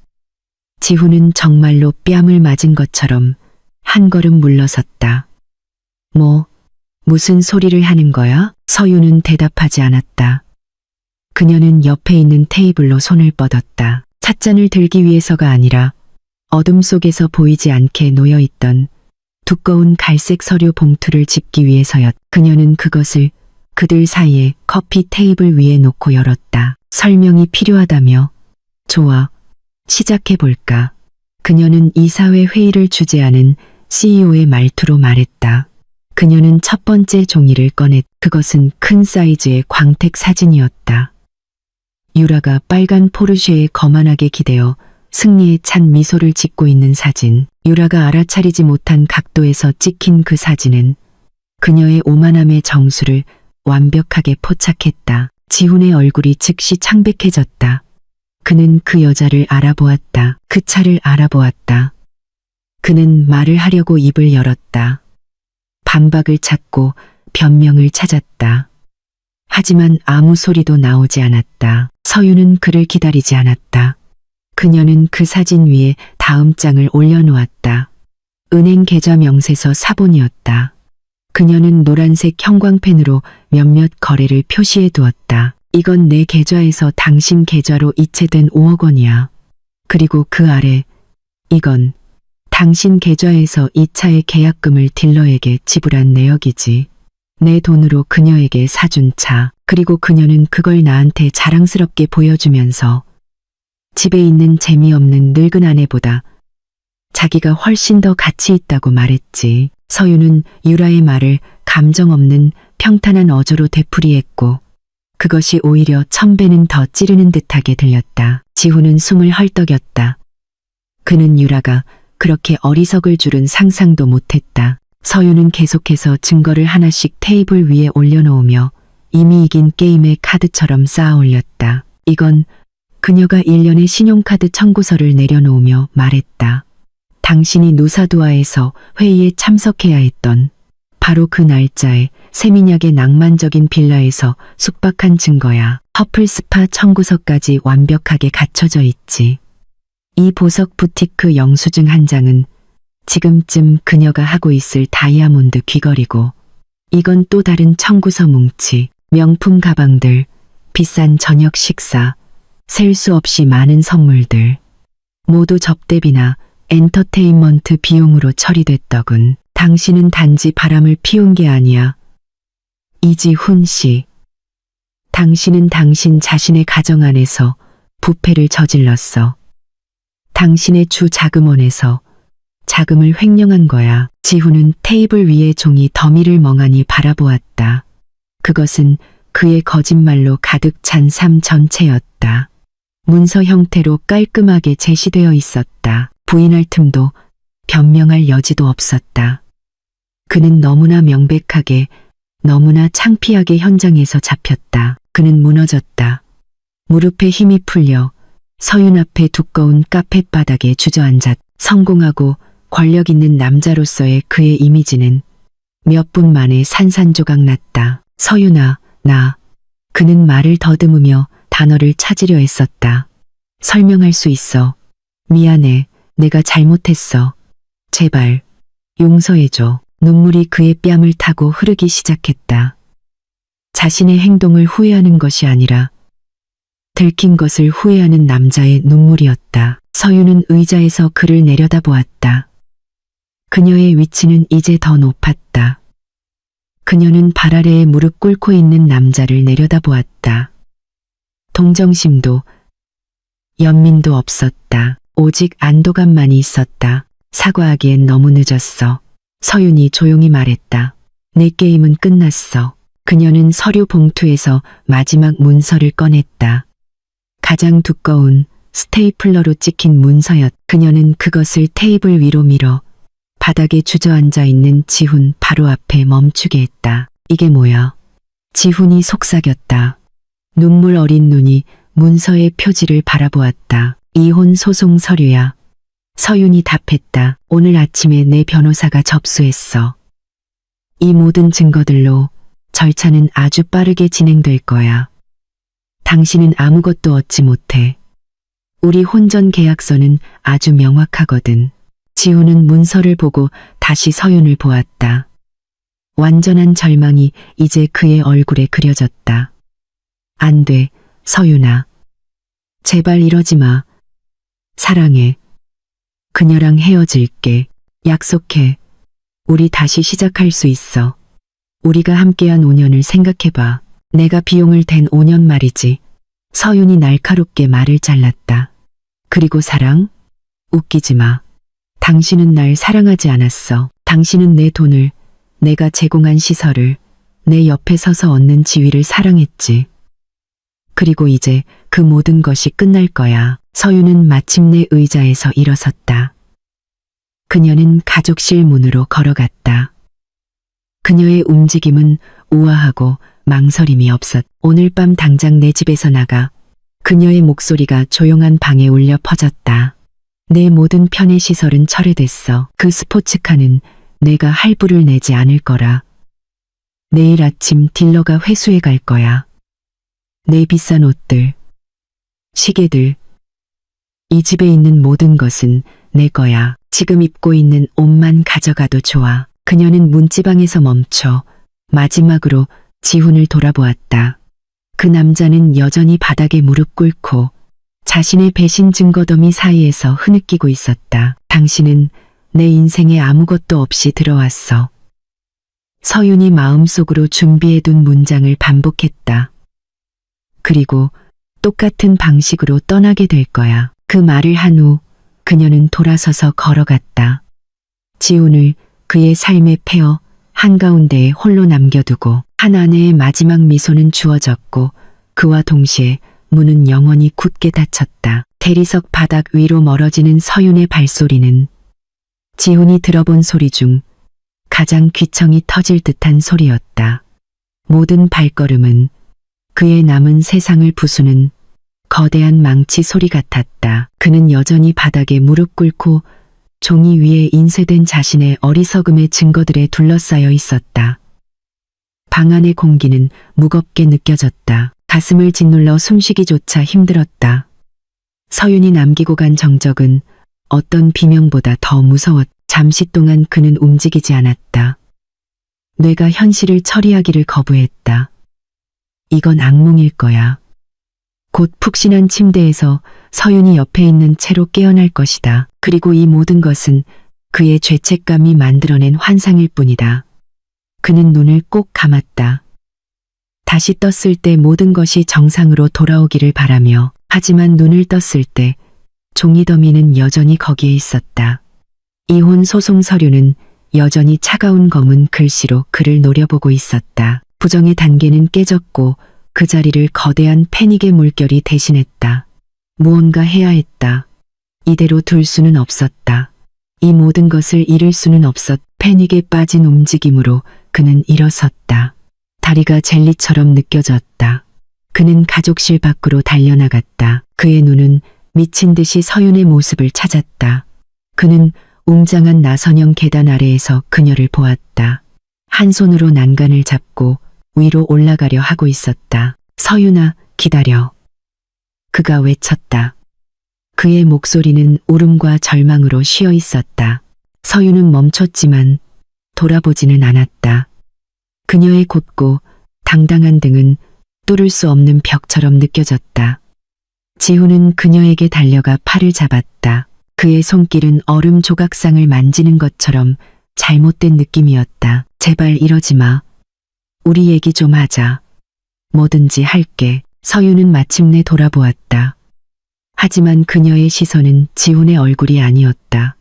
지훈은 정말로 뺨을 맞은 것처럼 한 걸음 물러섰다. 무슨 소리를 하는 거야? 서윤은 대답하지 않았다. 그녀는 옆에 있는 테이블로 손을 뻗었다. 찻잔을 들기 위해서가 아니라 어둠 속에서 보이지 않게 놓여있던 두꺼운 갈색 서류 봉투를 집기 위해서였. 그녀는 그것을 그들 사이에 커피 테이블 위에 놓고 열었다. 설명이 필요하다며? 좋아, 시작해볼까? 그녀는 이사회 회의를 주재하는 CEO의 말투로 말했다. 그녀는 첫 번째 종이를 꺼냈. 그것은 큰 사이즈의 광택 사진이었다. 유라가 빨간 포르쉐에 거만하게 기대어 승리에 찬 미소를 짓고 있는 사진. 유라가 알아차리지 못한 각도에서 찍힌 그 사진은 그녀의 오만함의 정수를 완벽하게 포착했다. 지훈의 얼굴이 즉시 창백해졌다. 그는 그 여자를 알아보았다. 그 차를 알아보았다. 그는 말을 하려고 입을 열었다. 반박을 찾고 변명을 찾았다. 하지만 아무 소리도 나오지 않았다. 서윤은 그를 기다리지 않았다. 그녀는 그 사진 위에 다음 장을 올려놓았다. 은행 계좌 명세서 사본이었다. 그녀는 노란색 형광펜으로 몇몇 거래를 표시해 두었다. 이건 내 계좌에서 당신 계좌로 이체된 5억 원이야. 그리고 그 아래 이건 당신 계좌에서 이 차의 계약금을 딜러에게 지불한 내역이지. 내 돈으로 그녀에게 사준 차. 그리고 그녀는 그걸 나한테 자랑스럽게 보여주면서 집에 있는 재미없는 늙은 아내보다 자기가 훨씬 더 가치 있다고 말했지. 서윤은 유라의 말을 감정 없는 평탄한 어조로 되풀이했고 그것이 오히려 1000배는 더 찌르는 듯하게 들렸다. 지훈은 숨을 헐떡였다. 그는 유라가 그렇게 어리석을 줄은 상상도 못했다. 서윤은 계속해서 증거를 하나씩 테이블 위에 올려놓으며 이미 이긴 게임의 카드처럼 쌓아 올렸다. 이건 그녀가 1년의 신용카드 청구서를 내려놓으며 말했다. 당신이 누사두아에서 회의에 참석해야 했던 바로 그 날짜에 세민약의 낭만적인 빌라에서 숙박한 증거야. 퍼플스파 청구서까지 완벽하게 갖춰져 있지. 이 보석 부티크 영수증 한 장은 지금쯤 그녀가 하고 있을 다이아몬드 귀걸이고 이건 또 다른 청구서 뭉치, 명품 가방들, 비싼 저녁 식사, 셀 수 없이 많은 선물들. 모두 접대비나 엔터테인먼트 비용으로 처리됐더군. 당신은 단지 바람을 피운 게 아니야. 이지훈 씨. 당신은 당신 자신의 가정 안에서 부패를 저질렀어. 당신의 주 자금원에서 자금을 횡령한 거야. 지훈은 테이블 위의 종이 더미를 멍하니 바라보았다. 그것은 그의 거짓말로 가득 찬 삶 전체였다. 문서 형태로 깔끔하게 제시되어 있었다. 부인할 틈도 변명할 여지도 없었다. 그는 너무나 명백하게, 너무나 창피하게 현장에서 잡혔다. 그는 무너졌다. 무릎에 힘이 풀려 서윤 앞에 두꺼운 카펫바닥에 주저앉았. 성공하고 권력 있는 남자로서의 그의 이미지는 몇 분 만에 산산조각 났다. 서윤아, 나. 그는 말을 더듬으며 단어를 찾으려 했었다. 설명할 수 있어. 미안해. 내가 잘못했어. 제발 용서해줘. 눈물이 그의 뺨을 타고 흐르기 시작했다. 자신의 행동을 후회하는 것이 아니라 들킨 것을 후회하는 남자의 눈물이었다. 서윤은 의자에서 그를 내려다보았다. 그녀의 위치는 이제 더 높았다. 그녀는 발 아래에 무릎 꿇고 있는 남자를 내려다보았다. 동정심도 연민도 없었다. 오직 안도감만이 있었다. 사과하기엔 너무 늦었어. 서윤이 조용히 말했다. 내 게임은 끝났어. 그녀는 서류 봉투에서 마지막 문서를 꺼냈다. 가장 두꺼운 스테이플러로 찍힌 문서였. 그녀는 그것을 테이블 위로 밀어 바닥에 주저앉아 있는 지훈 바로 앞에 멈추게 했다. 이게 뭐야? 지훈이 속삭였다. 눈물 어린 눈이 문서의 표지를 바라보았다. 이혼 소송 서류야. 서윤이 답했다. 오늘 아침에 내 변호사가 접수했어. 이 모든 증거들로 절차는 아주 빠르게 진행될 거야. 당신은 아무것도 얻지 못해. 우리 혼전 계약서는 아주 명확하거든. 지훈은 문서를 보고 다시 서윤을 보았다. 완전한 절망이 이제 그의 얼굴에 그려졌다. 안 돼, 서윤아. 제발 이러지 마. 사랑해. 그녀랑 헤어질게. 약속해. 우리 다시 시작할 수 있어. 우리가 함께한 5년을 생각해봐. 내가 비용을 댄 5년 말이지. 서윤이 날카롭게 말을 잘랐다. 그리고 사랑? 웃기지 마. 당신은 날 사랑하지 않았어. 당신은 내 돈을, 내가 제공한 시설을, 내 옆에 서서 얻는 지위를 사랑했지. 그리고 이제 그 모든 것이 끝날 거야. 서윤은 마침내 의자에서 일어섰다. 그녀는 가족실 문으로 걸어갔다. 그녀의 움직임은 우아하고 망설임이 없었. 오늘 밤 당장 내 집에서 나가. 그녀의 목소리가 조용한 방에 울려 퍼졌다. 내 모든 편의 시설은 철회됐어. 그 스포츠카는 내가 할부를 내지 않을 거라. 내일 아침 딜러가 회수해 갈 거야. 내 비싼 옷들, 시계들, 이 집에 있는 모든 것은 내 거야. 지금 입고 있는 옷만 가져가도 좋아. 그녀는 문지방에서 멈춰 마지막으로 지훈을 돌아보았다. 그 남자는 여전히 바닥에 무릎 꿇고 자신의 배신 증거더미 사이에서 흐느끼고 있었다. 당신은 내 인생에 아무것도 없이 들어왔어. 서윤이 마음속으로 준비해둔 문장을 반복했다. 그리고 똑같은 방식으로 떠나게 될 거야. 그 말을 한 후 그녀는 돌아서서 걸어갔다. 지훈을 그의 삶의 폐허 한가운데에 홀로 남겨두고 한 아내의 마지막 미소는 주어졌고 그와 동시에 문은 영원히 굳게 닫혔다. 대리석 바닥 위로 멀어지는 서윤의 발소리는 지훈이 들어본 소리 중 가장 귀청이 터질 듯한 소리였다. 모든 발걸음은 그의 남은 세상을 부수는 거대한 망치 소리 같았다. 그는 여전히 바닥에 무릎 꿇고 종이 위에 인쇄된 자신의 어리석음의 증거들에 둘러싸여 있었다. 방 안의 공기는 무겁게 느껴졌다. 가슴을 짓눌러 숨쉬기조차 힘들었다. 서윤이 남기고 간 정적은 어떤 비명보다 더 무서웠다. 잠시 동안 그는 움직이지 않았다. 뇌가 현실을 처리하기를 거부했다. 이건 악몽일 거야. 곧 푹신한 침대에서 서윤이 옆에 있는 채로 깨어날 것이다. 그리고 이 모든 것은 그의 죄책감이 만들어낸 환상일 뿐이다. 그는 눈을 꼭 감았다. 다시 떴을 때 모든 것이 정상으로 돌아오기를 바라며, 하지만 눈을 떴을 때 종이 더미는 여전히 거기에 있었다. 이혼 소송 서류는 여전히 차가운 검은 글씨로 그를 노려보고 있었다. 부정의 단계는 깨졌고 그 자리를 거대한 패닉의 물결이 대신했다. 무언가 해야 했다. 이대로 둘 수는 없었다. 이 모든 것을 잃을 수는 없었다. 패닉에 빠진 움직임으로 그는 일어섰다. 다리가 젤리처럼 느껴졌다. 그는 가족실 밖으로 달려나갔다. 그의 눈은 미친 듯이 서윤의 모습을 찾았다. 그는 웅장한 나선형 계단 아래에서 그녀를 보았다. 한 손으로 난간을 잡고 위로 올라가려 하고 있었다. 서윤아, 기다려. 그가 외쳤다. 그의 목소리는 울음과 절망으로 쉬어 있었다. 서윤은 멈췄지만 돌아보지는 않았다. 그녀의 곧고 당당한 등은 뚫을 수 없는 벽처럼 느껴졌다. 지훈은 그녀에게 달려가 팔을 잡았다. 그의 손길은 얼음 조각상을 만지는 것처럼 잘못된 느낌이었다. 제발 이러지 마. 우리 얘기 좀 하자. 뭐든지 할게. 서윤은 마침내 돌아보았다. 하지만 그녀의 시선은 지훈의 얼굴이 아니었다.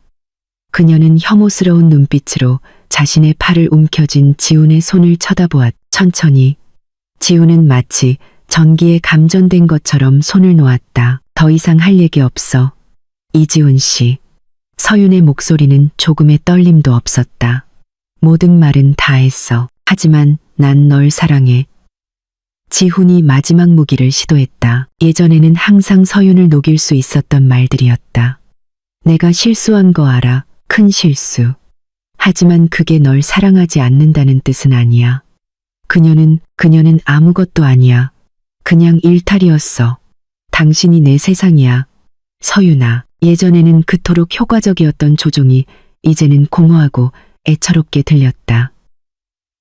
그녀는 혐오스러운 눈빛으로 자신의 팔을 움켜쥔 지훈의 손을 쳐다보았다. 천천히. 지훈은 마치 전기에 감전된 것처럼 손을 놓았다. 더 이상 할 얘기 없어. 이지훈 씨. 서윤의 목소리는 조금의 떨림도 없었다. 모든 말은 다 했어. 하지만 난 널 사랑해. 지훈이 마지막 무기를 시도했다. 예전에는 항상 서윤을 녹일 수 있었던 말들이었다. 내가 실수한 거 알아. 큰 실수. 하지만 그게 널 사랑하지 않는다는 뜻은 아니야. 그녀는 아무것도 아니야. 그냥 일탈이었어. 당신이 내 세상이야. 서윤아. 예전에는 그토록 효과적이었던 조종이 이제는 공허하고 애처롭게 들렸다.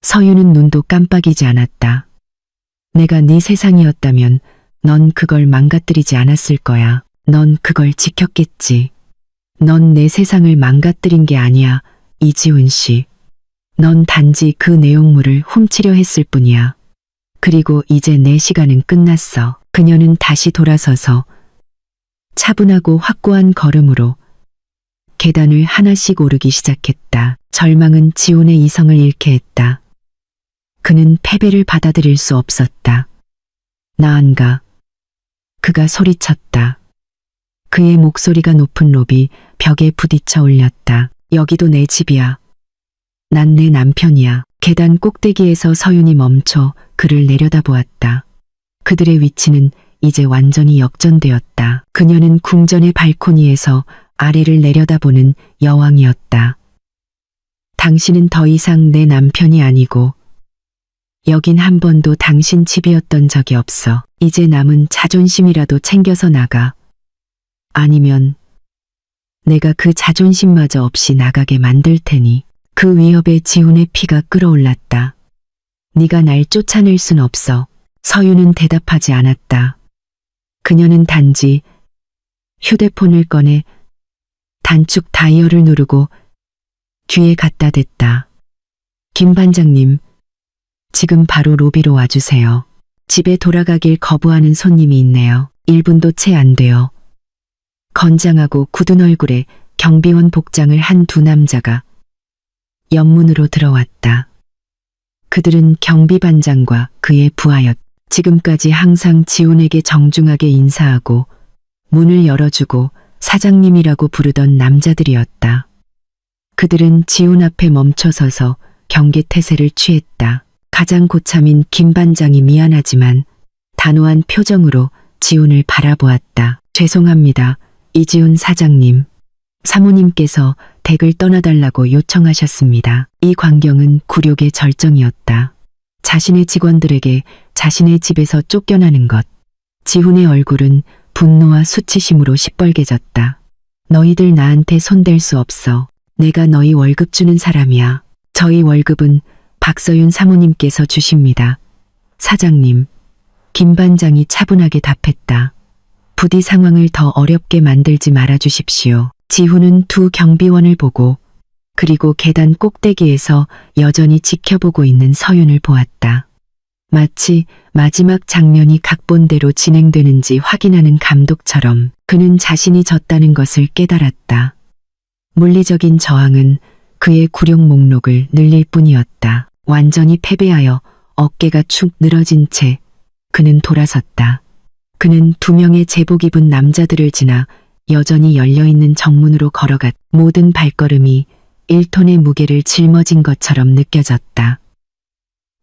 서윤은 눈도 깜빡이지 않았다. 내가 네 세상이었다면 넌 그걸 망가뜨리지 않았을 거야. 넌 그걸 지켰겠지. 넌 내 세상을 망가뜨린 게 아니야, 이지훈 씨. 넌 단지 그 내용물을 훔치려 했을 뿐이야. 그리고 이제 내 시간은 끝났어. 그녀는 다시 돌아서서 차분하고 확고한 걸음으로 계단을 하나씩 오르기 시작했다. 절망은 지훈의 이성을 잃게 했다. 그는 패배를 받아들일 수 없었다. 나 안 가. 그가 소리쳤다. 그의 목소리가 높은 롭이 벽에 부딪혀 울렸다. 여기도 내 집이야. 난 내 남편이야. 계단 꼭대기에서 서윤이 멈춰 그를 내려다보았다. 그들의 위치는 이제 완전히 역전되었다. 그녀는 궁전의 발코니에서 아래를 내려다보는 여왕이었다. 당신은 더 이상 내 남편이 아니고 여긴 한 번도 당신 집이었던 적이 없어. 이제 남은 자존심이라도 챙겨서 나가. 아니면 내가 그 자존심마저 없이 나가게 만들 테니. 그 위협에 지훈의 피가 끓어올랐다. 네가 날 쫓아낼 순 없어. 서윤은 대답하지 않았다. 그녀는 단지 휴대폰을 꺼내 단축 다이얼을 누르고 귀에 갖다 댔다. 김 반장님, 지금 바로 로비로 와주세요. 집에 돌아가길 거부하는 손님이 있네요. 1분도 채 안 돼요. 건장하고 굳은 얼굴에 경비원 복장을 한 두 남자가 옆문으로 들어왔다. 그들은 경비반장과 그의 부하였다. 지금까지 항상 지훈에게 정중하게 인사하고 문을 열어주고 사장님이라고 부르던 남자들이었다. 그들은 지훈 앞에 멈춰서서 경계태세를 취했다. 가장 고참인 김 반장이 미안하지만 단호한 표정으로 지훈을 바라보았다. 죄송합니다. 이지훈 사장님. 사모님께서 댁을 떠나달라고 요청하셨습니다. 이 광경은 굴욕의 절정이었다. 자신의 직원들에게 자신의 집에서 쫓겨나는 것. 지훈의 얼굴은 분노와 수치심으로 시뻘개졌다. 너희들 나한테 손댈 수 없어. 내가 너희 월급 주는 사람이야. 저희 월급은 박서윤 사모님께서 주십니다. 사장님. 김 반장이 차분하게 답했다. 부디 상황을 더 어렵게 만들지 말아주십시오. 지훈은 두 경비원을 보고 그리고 계단 꼭대기에서 여전히 지켜보고 있는 서윤을 보았다. 마치 마지막 장면이 각본대로 진행되는지 확인하는 감독처럼 그는 자신이 졌다는 것을 깨달았다. 물리적인 저항은 그의 굴욕 목록을 늘릴 뿐이었다. 완전히 패배하여 어깨가 축 늘어진 채 그는 돌아섰다. 그는 두 명의 제복 입은 남자들을 지나 여전히 열려있는 정문으로 걸어갔. 모든 발걸음이 1톤의 무게를 짊어진 것처럼 느껴졌다.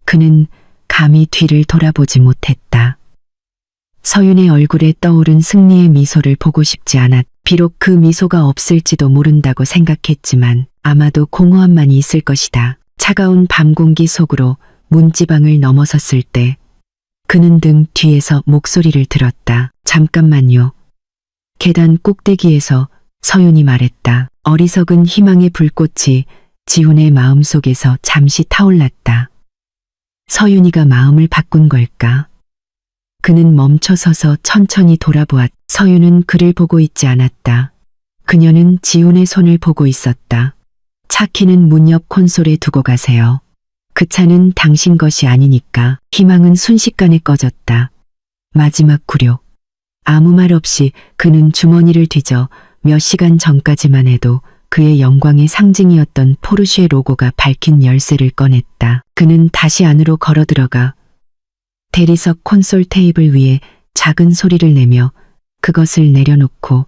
그는 감히 뒤를 돌아보지 못했다. 서윤의 얼굴에 떠오른 승리의 미소를 보고 싶지 않았. 비록 그 미소가 없을지도 모른다고 생각했지만 아마도 공허함만이 있을 것이다. 차가운 밤 공기 속으로 문지방을 넘어섰을 때 그는 등 뒤에서 목소리를 들었다. 잠깐만요. 계단 꼭대기에서 서윤이 말했다. 어리석은 희망의 불꽃이 지훈의 마음속에서 잠시 타올랐다. 서윤이가 마음을 바꾼 걸까? 그는 멈춰서서 천천히 돌아보았다. 서윤은 그를 보고 있지 않았다. 그녀는 지훈의 손을 보고 있었다. 차 키는 문 옆 콘솔에 두고 가세요. 그 차는 당신 것이 아니니까. 희망은 순식간에 꺼졌다. 마지막 굴욕. 아무 말 없이 그는 주머니를 뒤져 몇 시간 전까지만 해도 그의 영광의 상징이었던 포르쉐 로고가 밝힌 열쇠를 꺼냈다. 그는 다시 안으로 걸어 들어가 대리석 콘솔 테이블 위에 작은 소리를 내며 그것을 내려놓고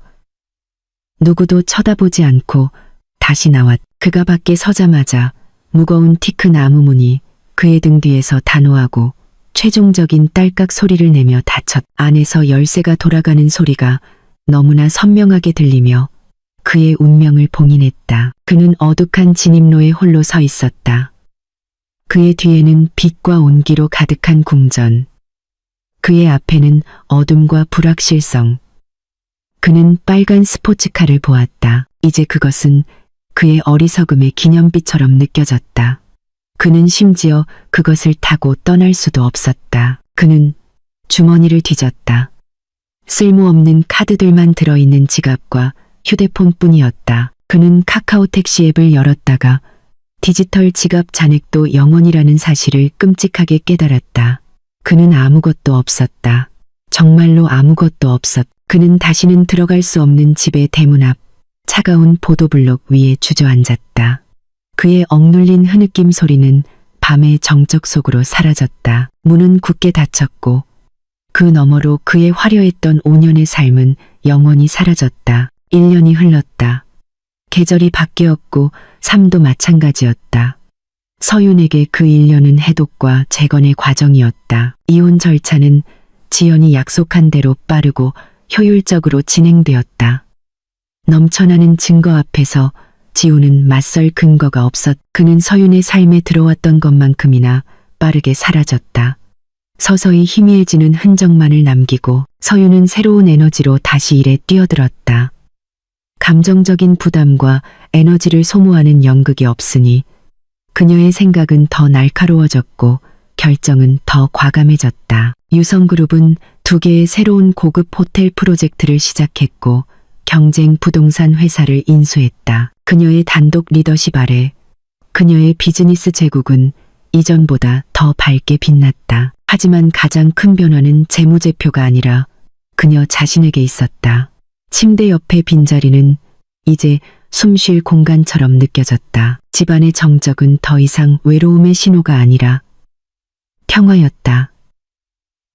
누구도 쳐다보지 않고 다시 나왔. 그가 밖에 서자마자 무거운 티크 나무 문이 그의 등 뒤에서 단호하고 최종적인 딸깍 소리를 내며 닫혔. 안에서 열쇠가 돌아가는 소리가 너무나 선명하게 들리며 그의 운명을 봉인했다. 그는 어둑한 진입로에 홀로 서 있었다. 그의 뒤에는 빛과 온기로 가득한 궁전. 그의 앞에는 어둠과 불확실성. 그는 빨간 스포츠카를 보았다. 이제 그것은 그의 어리석음의 기념비처럼 느껴졌다. 그는 심지어 그것을 타고 떠날 수도 없었다. 그는 주머니를 뒤졌다. 쓸모없는 카드들만 들어있는 지갑과 휴대폰뿐이었다. 그는 카카오 택시 앱을 열었다가 디지털 지갑 잔액도 0원이라는 사실을 끔찍하게 깨달았다. 그는 아무것도 없었다. 정말로 아무것도 없었. 그는 다시는 들어갈 수 없는 집의 대문 앞 차가운 보도블록 위에 주저앉았다. 그의 억눌린 흐느낌 소리는 밤의 정적 속으로 사라졌다. 문은 굳게 닫혔고 그 너머로 그의 화려했던 5년의 삶은 영원히 사라졌다. 1년이 흘렀다. 계절이 바뀌었고 삶도 마찬가지였다. 서윤에게 그 1년은 해독과 재건의 과정이었다. 이혼 절차는 지연이 약속한 대로 빠르고 효율적으로 진행되었다. 넘쳐나는 증거 앞에서 지우는 맞설 근거가 없었. 그는 서윤의 삶에 들어왔던 것만큼이나 빠르게 사라졌다. 서서히 희미해지는 흔적만을 남기고 서윤은 새로운 에너지로 다시 일에 뛰어들었다. 감정적인 부담과 에너지를 소모하는 연극이 없으니 그녀의 생각은 더 날카로워졌고 결정은 더 과감해졌다. 유성그룹은 2개의 새로운 고급 호텔 프로젝트를 시작했고 경쟁 부동산 회사를 인수했다. 그녀의 단독 리더십 아래 그녀의 비즈니스 제국은 이전보다 더 밝게 빛났다. 하지만 가장 큰 변화는 재무제표가 아니라 그녀 자신에게 있었다. 침대 옆의 빈자리는 이제 숨 쉴 공간처럼 느껴졌다. 집안의 정적은 더 이상 외로움의 신호가 아니라 평화였다.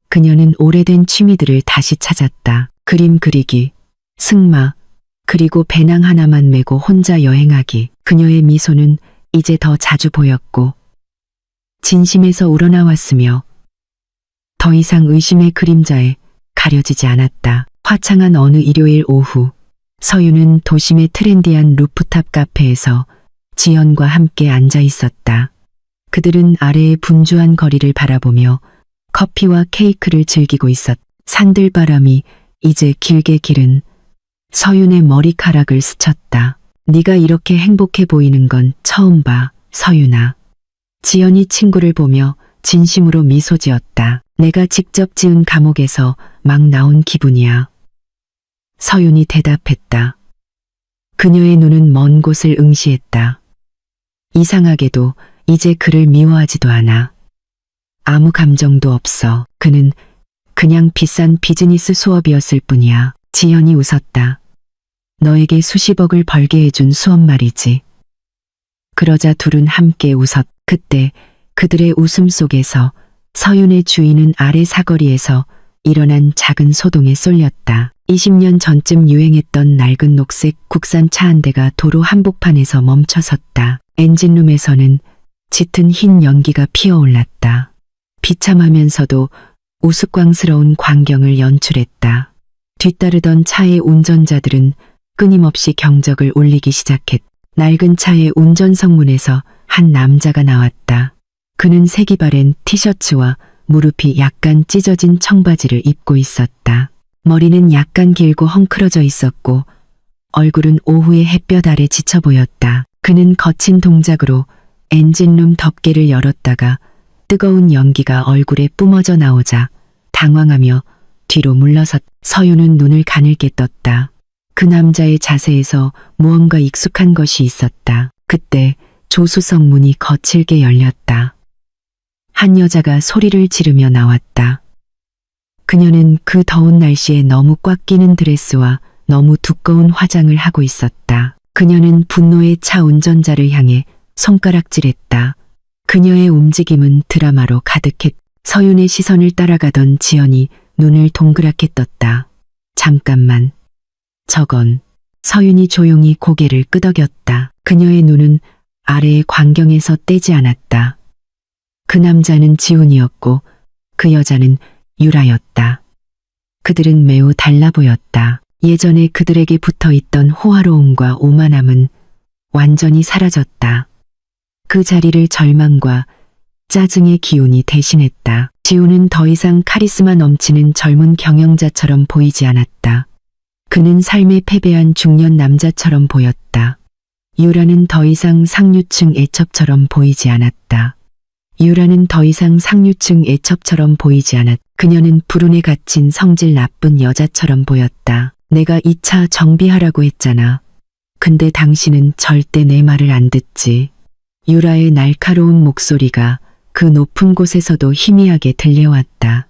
그녀는 오래된 취미들을 다시 찾았다. 그림 그리기, 승마, 그리고 배낭 하나만 메고 혼자 여행하기. 그녀의 미소는 이제 더 자주 보였고 진심에서 우러나왔으며 더 이상 의심의 그림자에 가려지지 않았다. 화창한 어느 일요일 오후 서윤은 도심의 트렌디한 루프탑 카페에서 지연과 함께 앉아 있었다. 그들은 아래의 분주한 거리를 바라보며 커피와 케이크를 즐기고 있었. 산들바람이 이제 길게 기른 서윤의 머리카락을 스쳤다. 네가 이렇게 행복해 보이는 건 처음 봐, 서윤아. 지연이 친구를 보며 진심으로 미소 지었다. 내가 직접 지은 감옥에서 막 나온 기분이야. 서윤이 대답했다. 그녀의 눈은 먼 곳을 응시했다. 이상하게도 이제 그를 미워하지도 않아. 아무 감정도 없어. 그는 그냥 비싼 비즈니스 수업이었을 뿐이야. 지연이 웃었다. 너에게 수십억을 벌게 해준 수업 말이지. 그러자 둘은 함께 웃었. 그때 그들의 웃음 속에서 서윤의 주인은 아래 사거리에서 일어난 작은 소동에 쏠렸다. 20년 전쯤 유행했던 낡은 녹색 국산 차 한 대가 도로 한복판에서 멈춰섰다. 엔진룸에서는 짙은 흰 연기가 피어올랐다. 비참하면서도 우스꽝스러운 광경을 연출했다. 뒤따르던 차의 운전자들은 끊임없이 경적을 울리기 시작했다. 낡은 차의 운전석 문에서 한 남자가 나왔다. 그는 색이 바랜 티셔츠와 무릎이 약간 찢어진 청바지를 입고 있었다. 머리는 약간 길고 헝클어져 있었고 얼굴은 오후의 햇볕 아래 지쳐 보였다. 그는 거친 동작으로 엔진룸 덮개를 열었다가 뜨거운 연기가 얼굴에 뿜어져 나오자 당황하며 뒤로 물러섰다. 서윤은 눈을 가늘게 떴다. 그 남자의 자세에서 무언가 익숙한 것이 있었다. 그때 조수석 문이 거칠게 열렸다. 한 여자가 소리를 지르며 나왔다. 그녀는 그 더운 날씨에 너무 꽉 끼는 드레스와 너무 두꺼운 화장을 하고 있었다. 그녀는 분노의 차 운전자를 향해 손가락질했다. 그녀의 움직임은 드라마로 가득했다. 서윤의 시선을 따라가던 지연이 눈을 동그랗게 떴다. 잠깐만. 저건. 서윤이 조용히 고개를 끄덕였다. 그녀의 눈은 아래의 광경에서 떼지 않았다. 그 남자는 지훈이었고 그 여자는 유라였다. 그들은 매우 달라 보였다. 예전에 그들에게 붙어 있던 호화로움과 오만함은 완전히 사라졌다. 그 자리를 절망과 짜증의 기운이 대신했다. 지훈은 더 이상 카리스마 넘치는 젊은 경영자처럼 보이지 않았다. 그는 삶에 패배한 중년 남자처럼 보였다. 유라는 더 이상 상류층 애첩처럼 보이지 않았다. 그녀는 불운에 갇힌 성질 나쁜 여자처럼 보였다. 내가 이 차 정비하라고 했잖아. 근데 당신은 절대 내 말을 안 듣지. 유라의 날카로운 목소리가 그 높은 곳에서도 희미하게 들려왔다.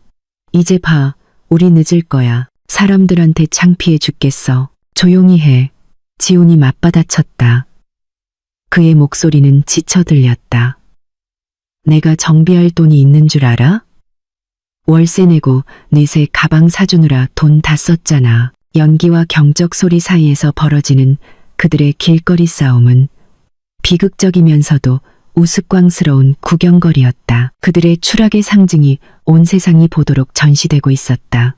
이제 봐, 우리 늦을 거야. 사람들한테 창피해 죽겠어. 조용히 해. 지훈이 맞받아쳤다. 그의 목소리는 지쳐 들렸다. 내가 정비할 돈이 있는 줄 알아? 월세 내고 넷의 가방 사주느라 돈 다 썼잖아. 연기와 경적 소리 사이에서 벌어지는 그들의 길거리 싸움은 비극적이면서도 우스꽝스러운 구경거리였다. 그들의 추락의 상징이 온 세상이 보도록 전시되고 있었다.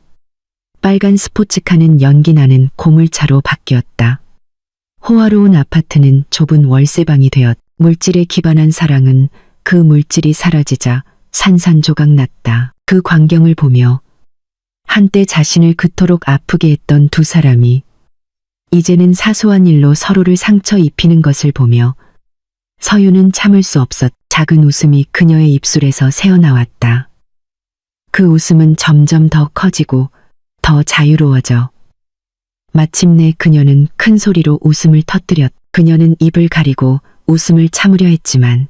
빨간 스포츠카는 연기 나는 고물차로 바뀌었다. 호화로운 아파트는 좁은 월세방이 되었다. 물질에 기반한 사랑은 그 물질이 사라지자 산산조각 났다. 그 광경을 보며 한때 자신을 그토록 아프게 했던 두 사람이 이제는 사소한 일로 서로를 상처 입히는 것을 보며 서윤은 참을 수 없었. 작은 웃음이 그녀의 입술에서 새어나왔다. 그 웃음은 점점 더 커지고 더 자유로워져. 마침내 그녀는 큰 소리로 웃음을 터뜨렸다. 그녀는 입을 가리고 웃음을 참으려 했지만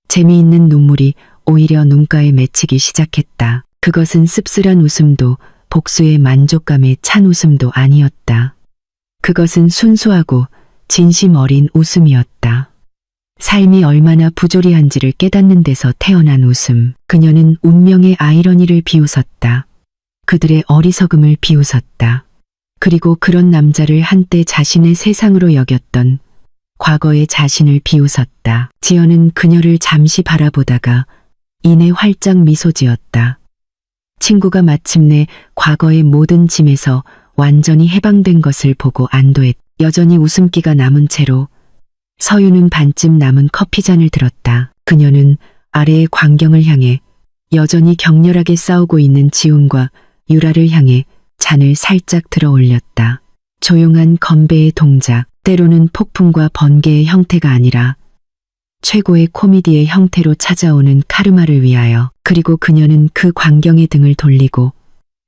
재미있는 눈물이 오히려 눈가에 맺히기 시작했다. 그것은 씁쓸한 웃음도 복수의 만족감에 찬 웃음도 아니었다. 그것은 순수하고 진심 어린 웃음이었다. 삶이 얼마나 부조리한지를 깨닫는 데서 태어난 웃음. 그녀는 운명의 아이러니를 비웃었다. 그들의 어리석음을 비웃었다. 그리고 그런 남자를 한때 자신의 세상으로 여겼던 과거의 자신을 비웃었다. 지연은 그녀를 잠시 바라보다가 이내 활짝 미소 지었다. 친구가 마침내 과거의 모든 짐에서 완전히 해방된 것을 보고 안도했다. 여전히 웃음기가 남은 채로 서윤은 반쯤 남은 커피잔을 들었다. 그녀는 아래의 광경을 향해 여전히 격렬하게 싸우고 있는 지훈과 유라를 향해 잔을 살짝 들어 올렸다. 조용한 건배의 동작, 때로는 폭풍과 번개의 형태가 아니라 최고의 코미디의 형태로 찾아오는 카르마를 위하여. 그리고 그녀는 그 광경에 등을 돌리고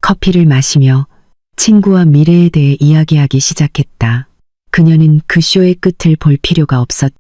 커피를 마시며 친구와 미래에 대해 이야기하기 시작했다. 그녀는 그 쇼의 끝을 볼 필요가 없었다.